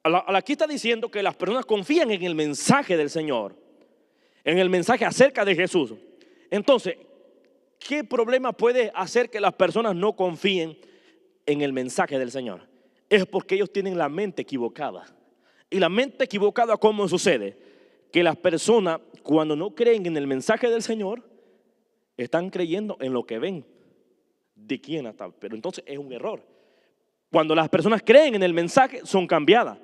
Aquí está diciendo que las personas confían en el mensaje del Señor, en el mensaje acerca de Jesús. Entonces, ¿qué problema puede hacer que las personas no confíen en el mensaje del Señor? Es porque ellos tienen la mente equivocada. Y la mente equivocada, ¿cómo sucede? Que las personas, cuando no creen en el mensaje del Señor, están creyendo en lo que ven de quién está. Pero entonces es un error. Cuando las personas creen en el mensaje, son cambiadas.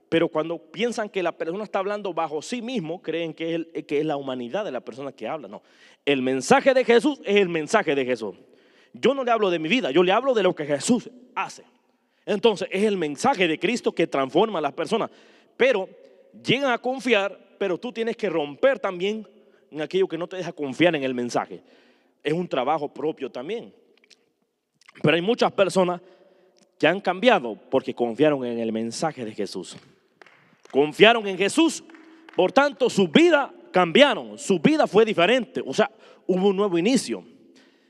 Pero cuando piensan que la persona está hablando bajo sí mismo, creen que es la humanidad de la persona que habla. No, el mensaje de Jesús es el mensaje de Jesús. Yo no le hablo de mi vida, yo le hablo de lo que Jesús hace. Entonces es el mensaje de Cristo que transforma a las personas. Pero llegan a confiar, pero tú tienes que romper también en aquello que no te deja confiar en el mensaje. Es un trabajo propio también. Pero hay muchas personas que han cambiado porque confiaron en el mensaje de Jesús. Confiaron en Jesús, por tanto su vida cambiaron, su vida fue diferente, o sea, hubo un nuevo inicio.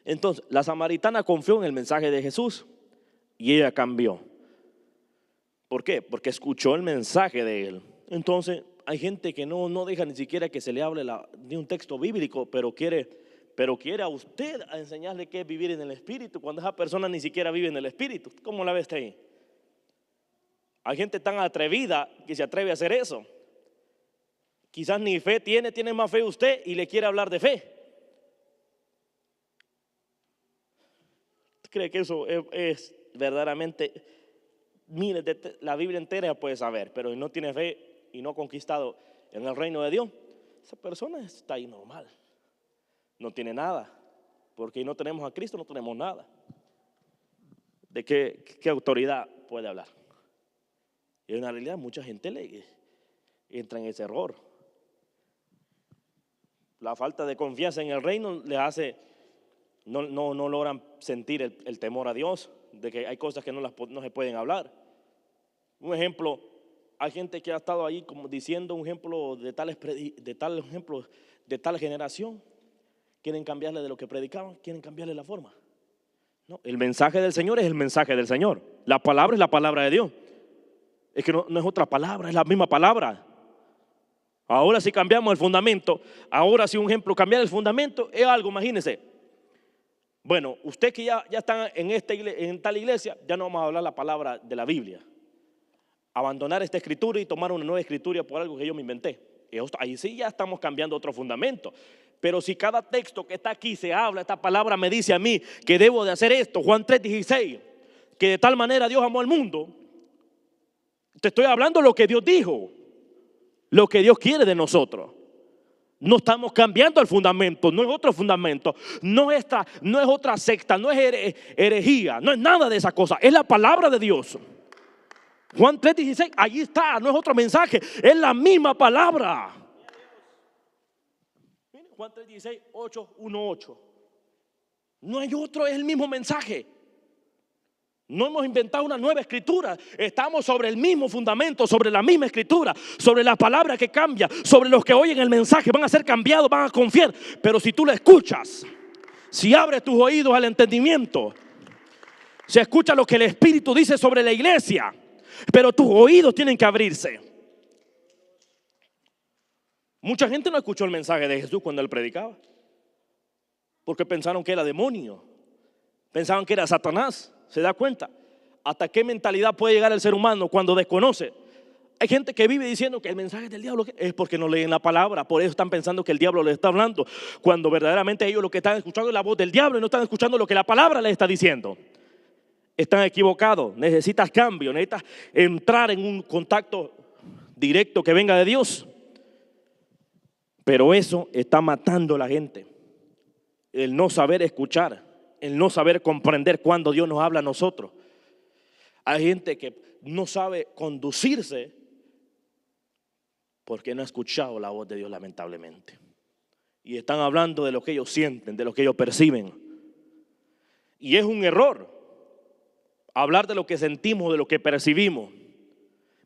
Entonces la samaritana confió en el mensaje de Jesús y ella cambió. ¿Por qué? Porque escuchó el mensaje de él. Entonces hay gente que no deja ni siquiera que se le hable de un texto bíblico, pero quiere a usted a enseñarle qué es vivir en el Espíritu, cuando esa persona ni siquiera vive en el Espíritu. ¿Cómo la ves usted ahí? Hay gente tan atrevida que se atreve a hacer eso. Quizás ni fe tiene más fe usted y le quiere hablar de fe. ¿Cree que eso es verdaderamente? Mire, la Biblia entera puede saber, pero si no tiene fe y no ha conquistado en el reino de Dios, esa persona está ahí normal. No tiene nada, porque si no tenemos a Cristo no tenemos nada. ¿De qué autoridad puede hablar? Y en realidad mucha gente entra en ese error. La falta de confianza en el reino les hace, no logran sentir el temor a Dios, de que hay cosas que no se pueden hablar. Un ejemplo, Hay gente que ha estado ahí como diciendo un ejemplo de tal generación. Quieren cambiarle de lo que predicaban, quieren cambiarle la forma. No, el mensaje del Señor es el mensaje del Señor. La palabra es la palabra de Dios. Es que no es otra palabra, es la misma palabra. Ahora si cambiamos el fundamento, ahora si un ejemplo, cambiar el fundamento es algo, imagínense. Bueno, usted que ya está en tal iglesia, ya no vamos a hablar la palabra de la Biblia. Abandonar esta escritura y tomar una nueva escritura por algo que yo me inventé. Ahí sí ya estamos cambiando otro fundamento. Pero si cada texto que está aquí se habla, esta palabra me dice a mí que debo de hacer esto, Juan 3:16, que de tal manera Dios amó al mundo. Te estoy hablando lo que Dios dijo, lo que Dios quiere de nosotros. No estamos cambiando el fundamento, no es otro fundamento, no es otra secta, no es herejía, no es nada de esa cosa, es la palabra de Dios. Juan 3:16, allí está, no es otro mensaje, es la misma palabra. Juan 3:16, 8:1-8. No hay otro, es el mismo mensaje. No hemos inventado una nueva escritura. Estamos sobre el mismo fundamento, sobre la misma escritura, sobre la palabra que cambia, sobre los que oyen el mensaje, van a ser cambiados, van a confiar. Pero si tú lo escuchas, si abres tus oídos al entendimiento, si escuchas lo que el Espíritu dice sobre la iglesia, pero tus oídos tienen que abrirse. Mucha gente no escuchó el mensaje de Jesús cuando él predicaba, porque pensaron que era demonio, pensaban que era Satanás. ¿Se da cuenta? ¿Hasta qué mentalidad puede llegar el ser humano cuando desconoce? Hay gente que vive diciendo que el mensaje del diablo es porque no leen la palabra. Por eso están pensando que el diablo les está hablando, cuando verdaderamente ellos lo que están escuchando es la voz del diablo y no están escuchando lo que la palabra les está diciendo. Están equivocados. Necesitas cambio, necesitas entrar en un contacto directo que venga de Dios. Pero eso está matando a la gente, el no saber escuchar, el no saber comprender cuando Dios nos habla a nosotros. Hay gente que no sabe conducirse porque no ha escuchado la voz de Dios, lamentablemente. Y están hablando de lo que ellos sienten, de lo que ellos perciben. Y es un error hablar de lo que sentimos, de lo que percibimos.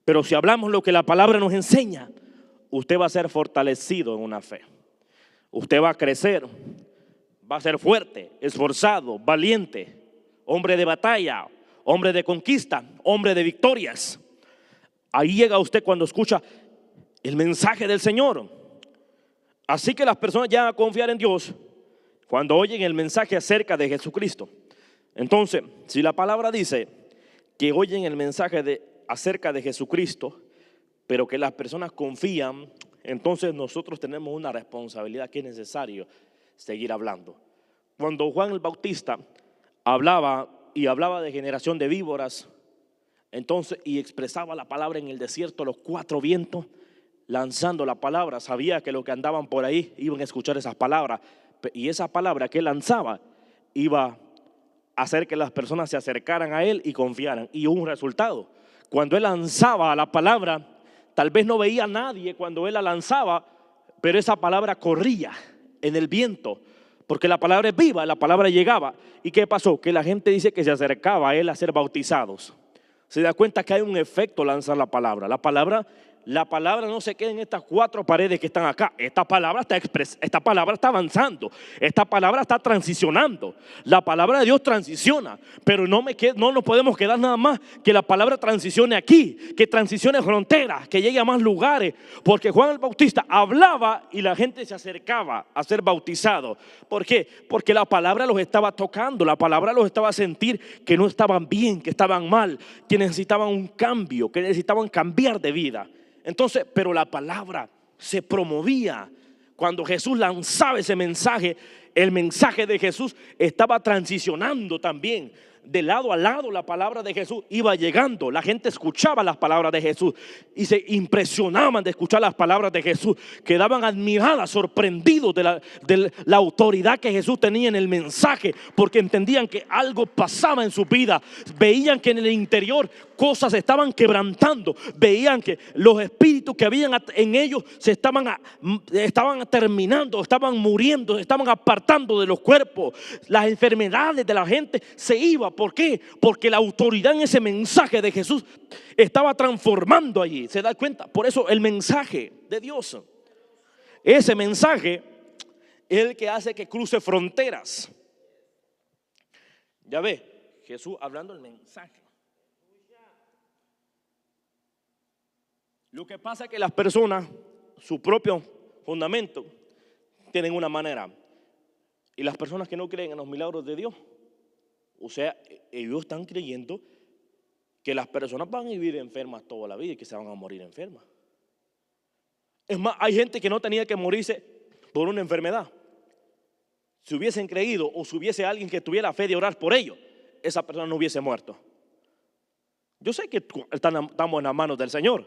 Pero si hablamos lo que la palabra nos enseña, usted va a ser fortalecido en una fe. Usted va a crecer. Va a ser fuerte, esforzado, valiente, hombre de batalla, hombre de conquista, hombre de victorias. Ahí llega usted cuando escucha el mensaje del Señor. Así que las personas llegan a confiar en Dios cuando oyen el mensaje acerca de Jesucristo. Entonces, si la palabra dice que oyen el mensaje acerca de Jesucristo, pero que las personas confían, entonces nosotros tenemos una responsabilidad que es necesario seguir hablando. Cuando Juan el Bautista hablaba de generación de víboras, entonces, y expresaba la palabra en el desierto, los 4 vientos, lanzando la palabra, sabía que los que andaban por ahí iban a escuchar esas palabras, y esa palabra que él lanzaba iba a hacer que las personas se acercaran a él y confiaran. Y hubo un resultado. Cuando él lanzaba la palabra, tal vez no veía a nadie cuando él la lanzaba, pero esa palabra corría en el viento, porque la palabra es viva, la palabra llegaba. ¿Y qué pasó? Que la gente dice que se acercaba a él a ser bautizados. Se da cuenta que hay un efecto lanzar la palabra. La palabra no se queda en estas 4 paredes que están acá. Esta palabra está avanzando. Esta palabra está transicionando. La palabra de Dios transiciona. Pero no nos podemos quedar nada más que la palabra transicione aquí, que transicione fronteras, que llegue a más lugares. Porque Juan el Bautista hablaba y la gente se acercaba a ser bautizado. ¿Por qué? Porque la palabra los estaba tocando. La palabra los estaba a sentir que no estaban bien, que estaban mal, que necesitaban un cambio, que necesitaban cambiar de vida. Entonces, pero la palabra se promovía. Cuando Jesús lanzaba ese mensaje, el mensaje de Jesús estaba transicionando también. De lado a lado la palabra de Jesús iba llegando. La gente escuchaba las palabras de Jesús y se impresionaban de escuchar las palabras de Jesús. Quedaban admiradas, sorprendidos de la autoridad que Jesús tenía en el mensaje, porque entendían que algo pasaba en su vida. Veían que en el interior cosas se estaban quebrantando. Veían que los espíritus que habían en ellos se estaban terminando, estaban muriendo, se estaban apartando de los cuerpos. Las enfermedades de la gente se iban. ¿Por qué? Porque la autoridad en ese mensaje de Jesús estaba transformando allí. ¿Se da cuenta? Por eso el mensaje de Dios, ese mensaje es el que hace que cruce fronteras. Ya ve, Jesús hablando del mensaje. Lo que pasa es que las personas, su propio fundamento, tienen una manera. Y las personas que no creen en los milagros de Dios, o sea, ellos están creyendo que las personas van a vivir enfermas toda la vida y que se van a morir enfermas. Es más, hay gente que no tenía que morirse por una enfermedad. Si hubiesen creído o si hubiese alguien que tuviera fe de orar por ellos, esa persona no hubiese muerto. Yo sé que estamos en las manos del Señor,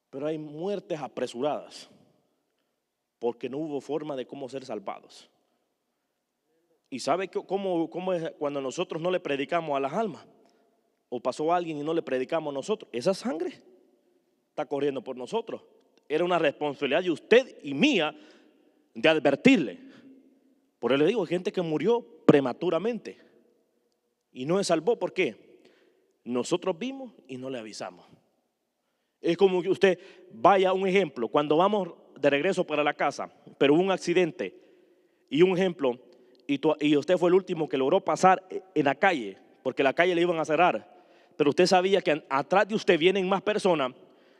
pero hay muertes apresuradas porque no hubo forma de cómo ser salvados. ¿Y sabe cómo es cuando nosotros no le predicamos a las almas? O pasó alguien y no le predicamos a nosotros. Esa sangre está corriendo por nosotros. Era una responsabilidad de usted y mía de advertirle. Por eso le digo, hay gente que murió prematuramente y no se salvó. ¿Por qué? Nosotros vimos y no le avisamos. Es como que usted vaya, un ejemplo, cuando vamos de regreso para la casa, pero hubo un accidente y un ejemplo, y usted fue el último que logró pasar en la calle, porque la calle le iban a cerrar, pero usted sabía que atrás de usted vienen más personas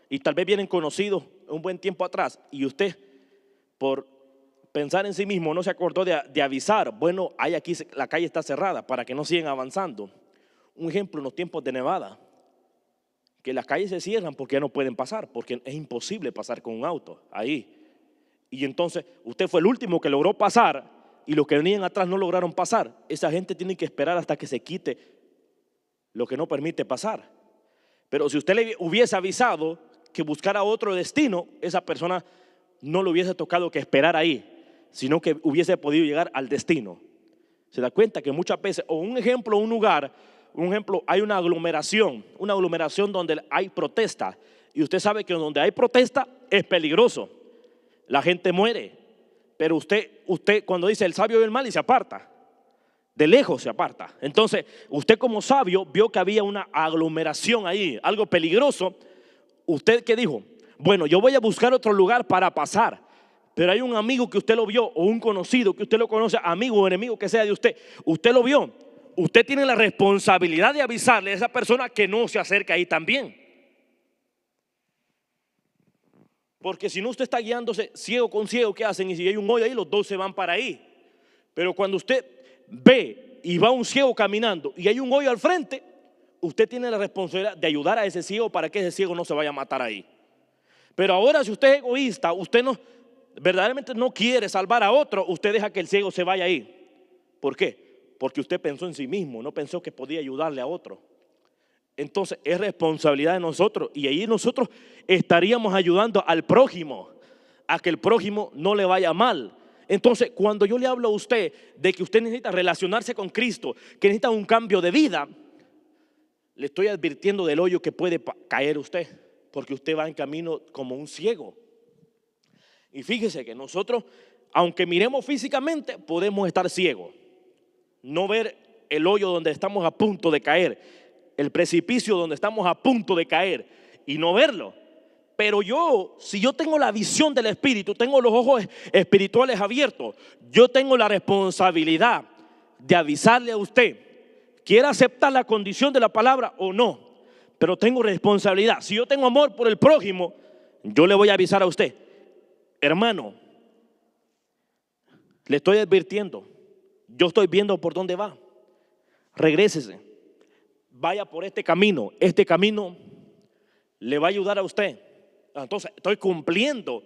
y tal vez vienen conocidos un buen tiempo atrás, y usted por pensar en sí mismo no se acordó de avisar, bueno, aquí la calle está cerrada para que no sigan avanzando. Un ejemplo en los tiempos de nevada, que las calles se cierran porque ya no pueden pasar, porque es imposible pasar con un auto ahí. Y entonces usted fue el último que logró pasar y los que venían atrás no lograron pasar. Esa gente tiene que esperar hasta que se quite lo que no permite pasar. Pero si usted le hubiese avisado que buscara otro destino, esa persona no le hubiese tocado que esperar ahí, sino que hubiese podido llegar al destino. Se da cuenta que muchas veces, o un ejemplo, un lugar, hay una aglomeración donde hay protesta, y usted sabe que donde hay protesta es peligroso, la gente muere, pero usted cuando dice el sabio ve el mal y se aparta, de lejos se aparta. Entonces usted como sabio vio que había una aglomeración ahí, algo peligroso. ¿Usted qué dijo? Bueno, yo voy a buscar otro lugar para pasar. Pero hay un amigo que usted lo vio, o un conocido que usted lo conoce, amigo o enemigo que sea de usted, usted lo vio. Usted tiene la responsabilidad de avisarle a esa persona que no se acerque ahí también. Porque si no, usted está guiándose ciego con ciego. ¿Qué hacen? Y si hay un hoyo ahí, los dos se van para ahí. Pero cuando usted ve y va un ciego caminando y hay un hoyo al frente, usted tiene la responsabilidad de ayudar a ese ciego para que ese ciego no se vaya a matar ahí. Pero ahora, si usted es egoísta, usted verdaderamente no quiere salvar a otro, usted deja que el ciego se vaya ahí. ¿Por qué? Porque usted pensó en sí mismo, no pensó que podía ayudarle a otro. Entonces es responsabilidad de nosotros, y ahí nosotros estaríamos ayudando al prójimo, a que el prójimo no le vaya mal. Entonces cuando yo le hablo a usted de que usted necesita relacionarse con Cristo, que necesita un cambio de vida, le estoy advirtiendo del hoyo que puede caer usted, porque usted va en camino como un ciego. Y fíjese que nosotros, aunque miremos físicamente, podemos estar ciegos, no ver el hoyo donde estamos a punto de caer, el precipicio donde estamos a punto de caer y no verlo. Pero si yo tengo la visión del Espíritu, tengo los ojos espirituales abiertos, yo tengo la responsabilidad de avisarle a usted, quiera aceptar la condición de la palabra o no, pero tengo responsabilidad. Si yo tengo amor por el prójimo, yo le voy a avisar a usted, hermano, le estoy advirtiendo, yo estoy viendo por dónde va, regrésese, vaya por este camino le va a ayudar a usted. Entonces estoy cumpliendo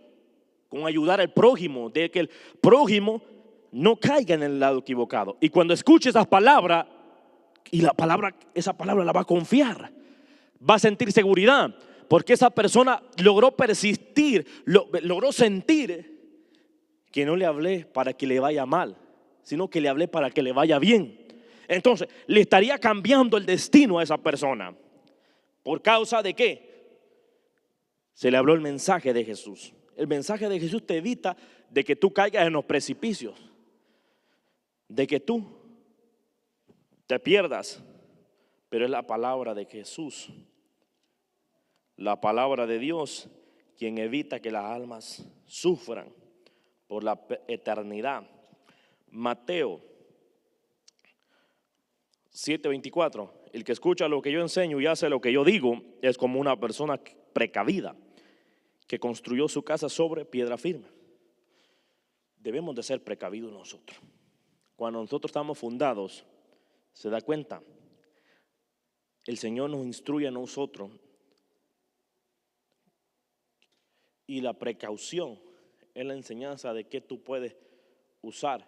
con ayudar al prójimo, de que el prójimo no caiga en el lado equivocado. Y cuando escuche esas palabras, esa palabra la va a confiar, va a sentir seguridad, porque esa persona logró persistir, logró sentir que no le hablé para que le vaya mal, sino que le hablé para que le vaya bien. Entonces, le estaría cambiando el destino a esa persona. ¿Por causa de qué? Se le habló el mensaje de Jesús. El mensaje de Jesús te evita de que tú caigas en los precipicios, de que tú te pierdas. Pero es la palabra de Jesús, la palabra de Dios, quien evita que las almas sufran por la eternidad. Mateo 7:24. El que escucha lo que yo enseño y hace lo que yo digo es como una persona precavida que construyó su casa sobre piedra firme. Debemos de ser precavidos nosotros. Cuando nosotros estamos fundados, se da cuenta, el Señor nos instruye a nosotros, y la precaución es la enseñanza de qué tú puedes usar,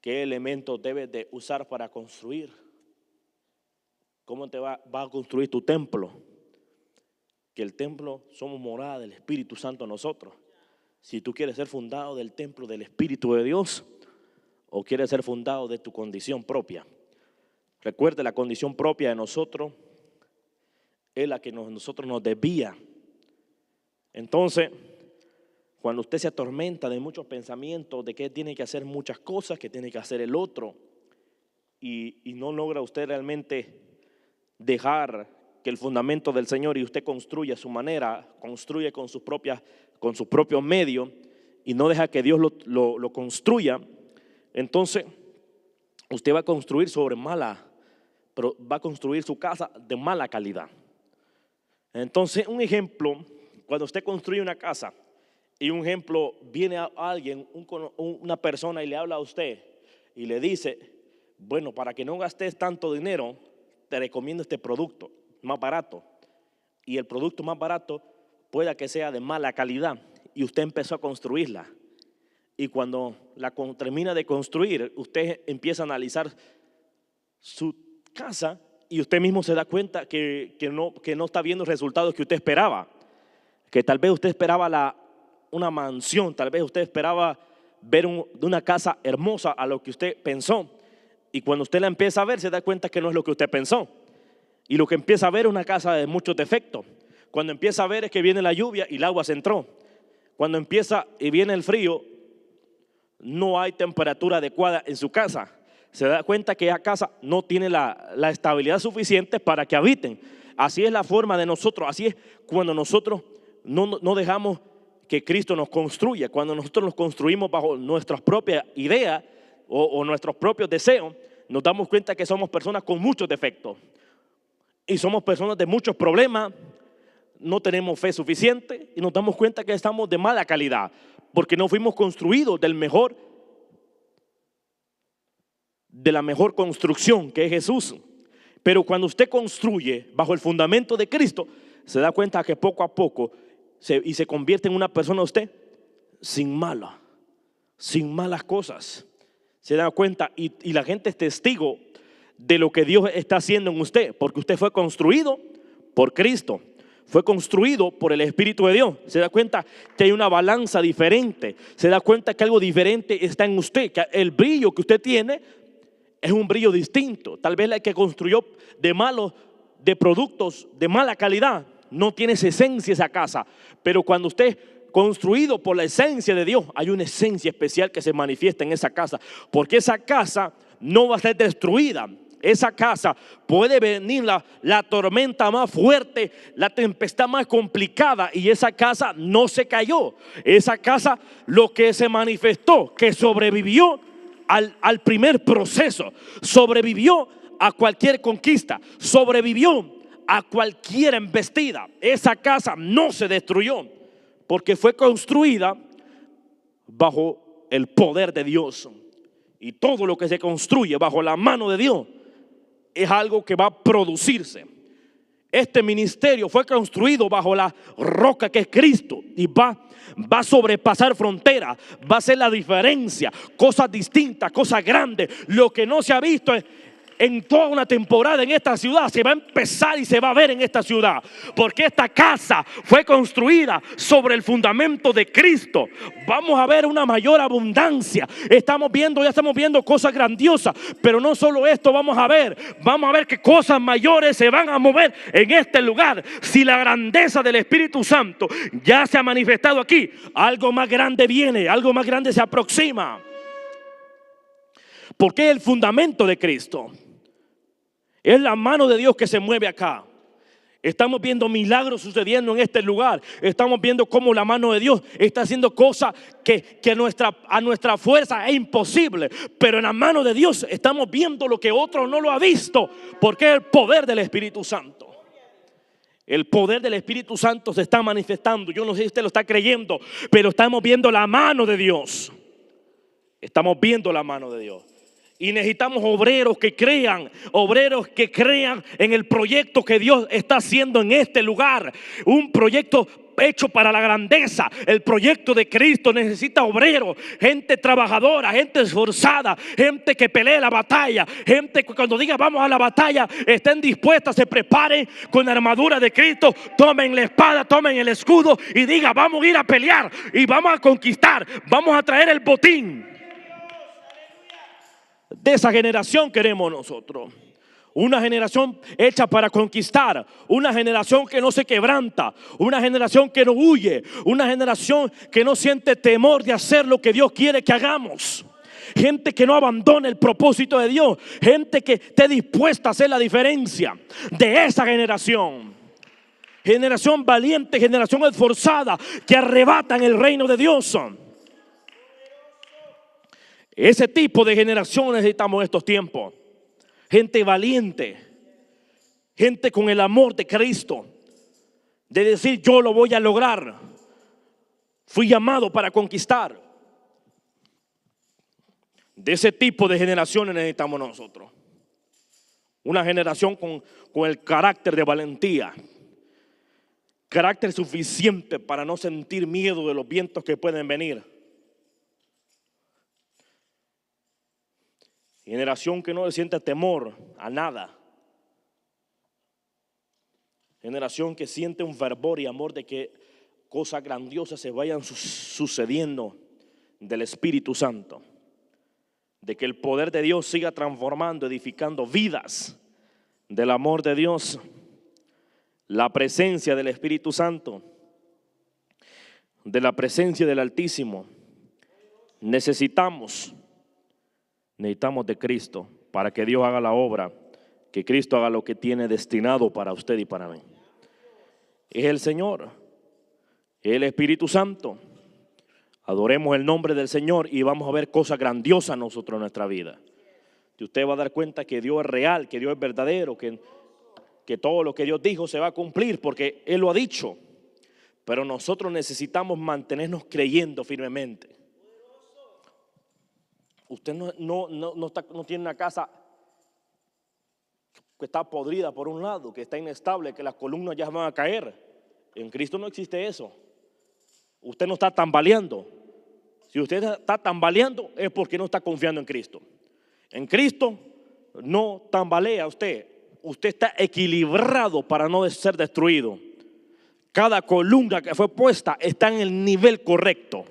qué elementos debes de usar para construir, cómo te va a construir tu templo, que el templo somos morada del Espíritu Santo nosotros. Si tú quieres ser fundado del templo del Espíritu de Dios o quieres ser fundado de tu condición propia, recuerde, la condición propia de nosotros es la que nosotros nos desvía. Entonces, cuando usted se atormenta de muchos pensamientos de que tiene que hacer muchas cosas, que tiene que hacer el otro, y no logra usted realmente dejar que el fundamento del Señor, y usted construye a su manera, construye con sus propios medios, y no deja que Dios lo construya, entonces usted va a construir va a construir su casa de mala calidad. Entonces, un ejemplo, cuando usted construye una casa y un ejemplo, viene a alguien, una persona, y le habla a usted y le dice, bueno, para que no gastes tanto dinero, te recomiendo este producto más barato, y el producto más barato pueda que sea de mala calidad, y usted empezó a construirla, y cuando la termina de construir, usted empieza a analizar su casa y usted mismo se da cuenta que no está viendo los resultados que usted esperaba, que tal vez usted esperaba una mansión, tal vez usted esperaba ver una casa hermosa a lo que usted pensó, y cuando usted la empieza a ver se da cuenta que no es lo que usted pensó, y lo que empieza a ver es una casa de muchos defectos. Cuando empieza a ver es que viene la lluvia y el agua se entró. Cuando empieza y viene el frío, no hay temperatura adecuada en su casa. Se da cuenta que esa casa no tiene la estabilidad suficiente para que habiten. Así es la forma de nosotros, así es cuando nosotros no dejamos que Cristo nos construya. Cuando nosotros nos construimos bajo nuestras propias ideas o nuestros propios deseos, nos damos cuenta que somos personas con muchos defectos y somos personas de muchos problemas. No tenemos fe suficiente y nos damos cuenta que estamos de mala calidad porque no fuimos construidos de la mejor construcción, que es Jesús. Pero cuando usted construye bajo el fundamento de Cristo, se da cuenta que poco a poco se convierte en una persona usted sin malas cosas. Se da cuenta y la gente es testigo de lo que Dios está haciendo en usted, porque usted fue construido por Cristo, fue construido por el Espíritu de Dios. Se da cuenta que hay una balanza diferente, se da cuenta que algo diferente está en usted, que el brillo que usted tiene es un brillo distinto. Tal vez el que construyó de productos de mala calidad no tiene esa esencia, esa casa, pero cuando usted es construido por la esencia de Dios, hay una esencia especial que se manifiesta en esa casa, porque esa casa no va a ser destruida. Esa casa puede venir la tormenta más fuerte, la tempestad más complicada, y esa casa no se cayó. Esa casa, lo que se manifestó, que sobrevivió al primer proceso, sobrevivió a cualquier conquista, sobrevivió a cualquier embestida. Esa casa no se destruyó porque fue construida bajo el poder de Dios. Y todo lo que se construye bajo la mano de Dios es algo que va a producirse. Este ministerio fue construido bajo la roca que es Cristo, y va a sobrepasar fronteras, va a hacer la diferencia, cosas distintas, cosas grandes. Lo que no se ha visto en toda una temporada en esta ciudad se va a empezar y se va a ver en esta ciudad, porque esta casa fue construida sobre el fundamento de Cristo. Vamos a ver una mayor abundancia. Ya estamos viendo cosas grandiosas, pero no solo esto, vamos a ver que cosas mayores se van a mover en este lugar. Si la grandeza del Espíritu Santo ya se ha manifestado aquí, algo más grande viene, algo más grande se aproxima. Porque es el fundamento de Cristo. Es la mano de Dios que se mueve acá. Estamos viendo milagros sucediendo en este lugar. Estamos viendo cómo la mano de Dios está haciendo cosas que a nuestra fuerza es imposible. Pero en la mano de Dios estamos viendo lo que otro no lo ha visto. Porque es el poder del Espíritu Santo. El poder del Espíritu Santo se está manifestando. Yo no sé si usted lo está creyendo, pero estamos viendo la mano de Dios. Estamos viendo la mano de Dios. Y necesitamos obreros que crean en el proyecto que Dios está haciendo en este lugar. Un proyecto hecho para la grandeza. El proyecto de Cristo necesita obreros, gente trabajadora, gente esforzada, gente que pelee la batalla, gente que cuando diga vamos a la batalla estén dispuestas, se preparen con la armadura de Cristo, tomen la espada, tomen el escudo y diga vamos a ir a pelear y vamos a conquistar, vamos a traer el botín. De esa generación queremos nosotros. Una generación hecha para conquistar. Una generación que no se quebranta. Una generación que no huye. Una generación que no siente temor de hacer lo que Dios quiere que hagamos. Gente que no abandone el propósito de Dios. Gente que esté dispuesta a hacer la diferencia. De esa generación. Generación valiente, generación esforzada, que arrebatan el reino de Dios. Ese tipo de generación necesitamos en estos tiempos. Gente valiente, gente con el amor de Cristo, de decir yo lo voy a lograr. Fui llamado para conquistar. De ese tipo de generaciones necesitamos nosotros. Una generación con el carácter de valentía, carácter suficiente para no sentir miedo de los vientos que pueden venir. Generación que no le siente temor a nada. Generación que siente un fervor y amor de que cosas grandiosas se vayan sucediendo del Espíritu Santo. De que el poder de Dios siga transformando, edificando vidas del amor de Dios. La presencia del Espíritu Santo, de la presencia del Altísimo. Necesitamos de Cristo para que Dios haga la obra, que Cristo haga lo que tiene destinado para usted y para mí. Es el Señor, es el Espíritu Santo. Adoremos el nombre del Señor y vamos a ver cosas grandiosas nosotros en nuestra vida. Y usted va a dar cuenta que Dios es real, que Dios es verdadero, que todo lo que Dios dijo se va a cumplir porque Él lo ha dicho. Pero nosotros necesitamos mantenernos creyendo firmemente. Usted no tiene una casa que está podrida por un lado, que está inestable, que las columnas ya van a caer. En Cristo no existe eso. Usted no está tambaleando. Si usted está tambaleando es porque no está confiando en Cristo. En Cristo no tambalea usted. Usted está equilibrado para no ser destruido. Cada columna que fue puesta está en el nivel correcto,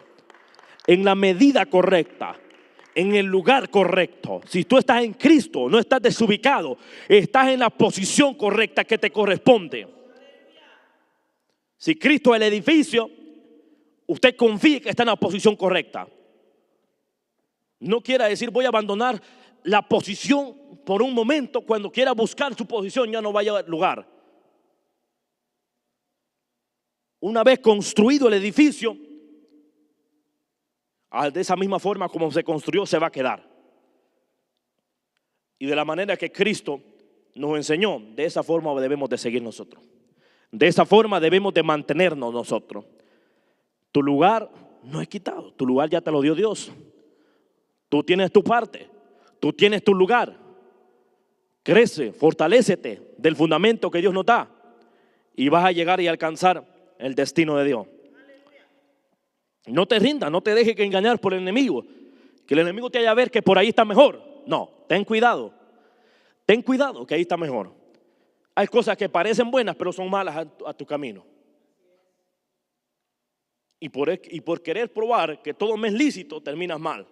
en la medida correcta, en el lugar correcto. Si tú estás en Cristo, no estás desubicado, estás en la posición correcta que te corresponde. Si Cristo es el edificio, usted confíe que está en la posición correcta. No quiera decir voy a abandonar la posición por un momento. Cuando quiera buscar su posición ya no vaya al lugar. Una vez construido el edificio, de esa misma forma como se construyó se va a quedar. Y de la manera que Cristo nos enseñó, de esa forma debemos de seguir nosotros. De esa forma debemos de mantenernos nosotros. Tu lugar no es quitado, tu lugar ya te lo dio Dios. Tú tienes tu parte, tú tienes tu lugar. Crece, fortalécete del fundamento que Dios nos da y vas a llegar y alcanzar el destino de Dios. No te rindas, no te dejes engañar por el enemigo. Que el enemigo te haya ver que por ahí está mejor. No, ten cuidado. Ten cuidado, que ahí está mejor. Hay cosas que parecen buenas, pero son malas a tu camino. Y por querer probar que todo me es lícito, terminas mal.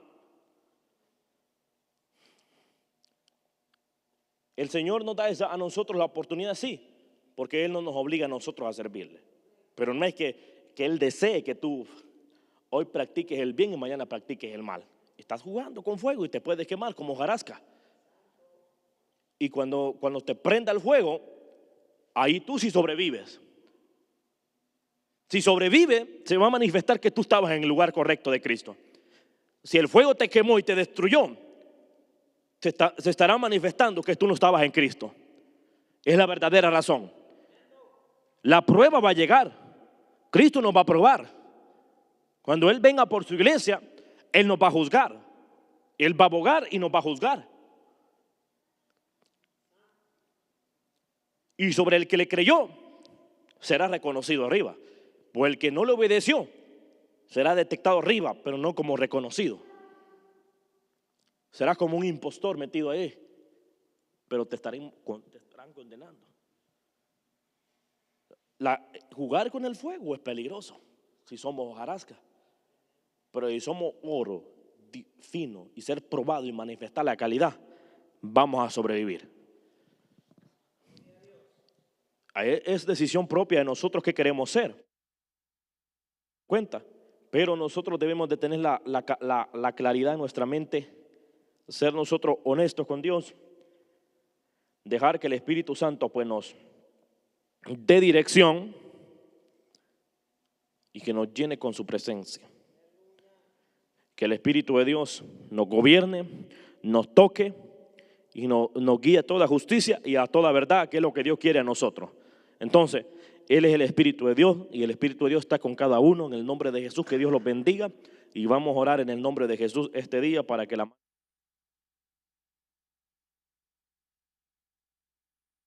El Señor nos da a nosotros la oportunidad, sí, porque Él no nos obliga a nosotros a servirle. Pero no es que Él desee que tú hoy practiques el bien y mañana practiques el mal. Estás jugando con fuego y te puedes quemar como hojarasca. Y cuando te prenda el fuego, ahí tú sí sobrevives. Si sobrevive, se va a manifestar que tú estabas en el lugar correcto de Cristo. Si el fuego te quemó y te destruyó, se estará manifestando que tú no estabas en Cristo. Es la verdadera razón. La prueba va a llegar. Cristo nos va a probar. Cuando Él venga por su iglesia, Él nos va a juzgar. Él va a abogar y nos va a juzgar. Y sobre el que le creyó, será reconocido arriba. O el que no le obedeció, será detectado arriba, pero no como reconocido. Serás como un impostor metido ahí, pero te estarán condenando. Jugar con el fuego es peligroso si somos hojarasca, pero si somos oro fino y ser probado y manifestar la calidad, vamos a sobrevivir. Es decisión propia de nosotros qué queremos ser. Cuenta, pero nosotros debemos de tener la claridad en nuestra mente, ser nosotros honestos con Dios, dejar que el Espíritu Santo pues nos dé dirección y que nos llene con su presencia. Que el Espíritu de Dios nos gobierne, nos toque y nos guíe a toda justicia y a toda verdad, que es lo que Dios quiere a nosotros. Entonces, Él es el Espíritu de Dios y el Espíritu de Dios está con cada uno. En el nombre de Jesús, que Dios los bendiga, y vamos a orar en el nombre de Jesús este día para que la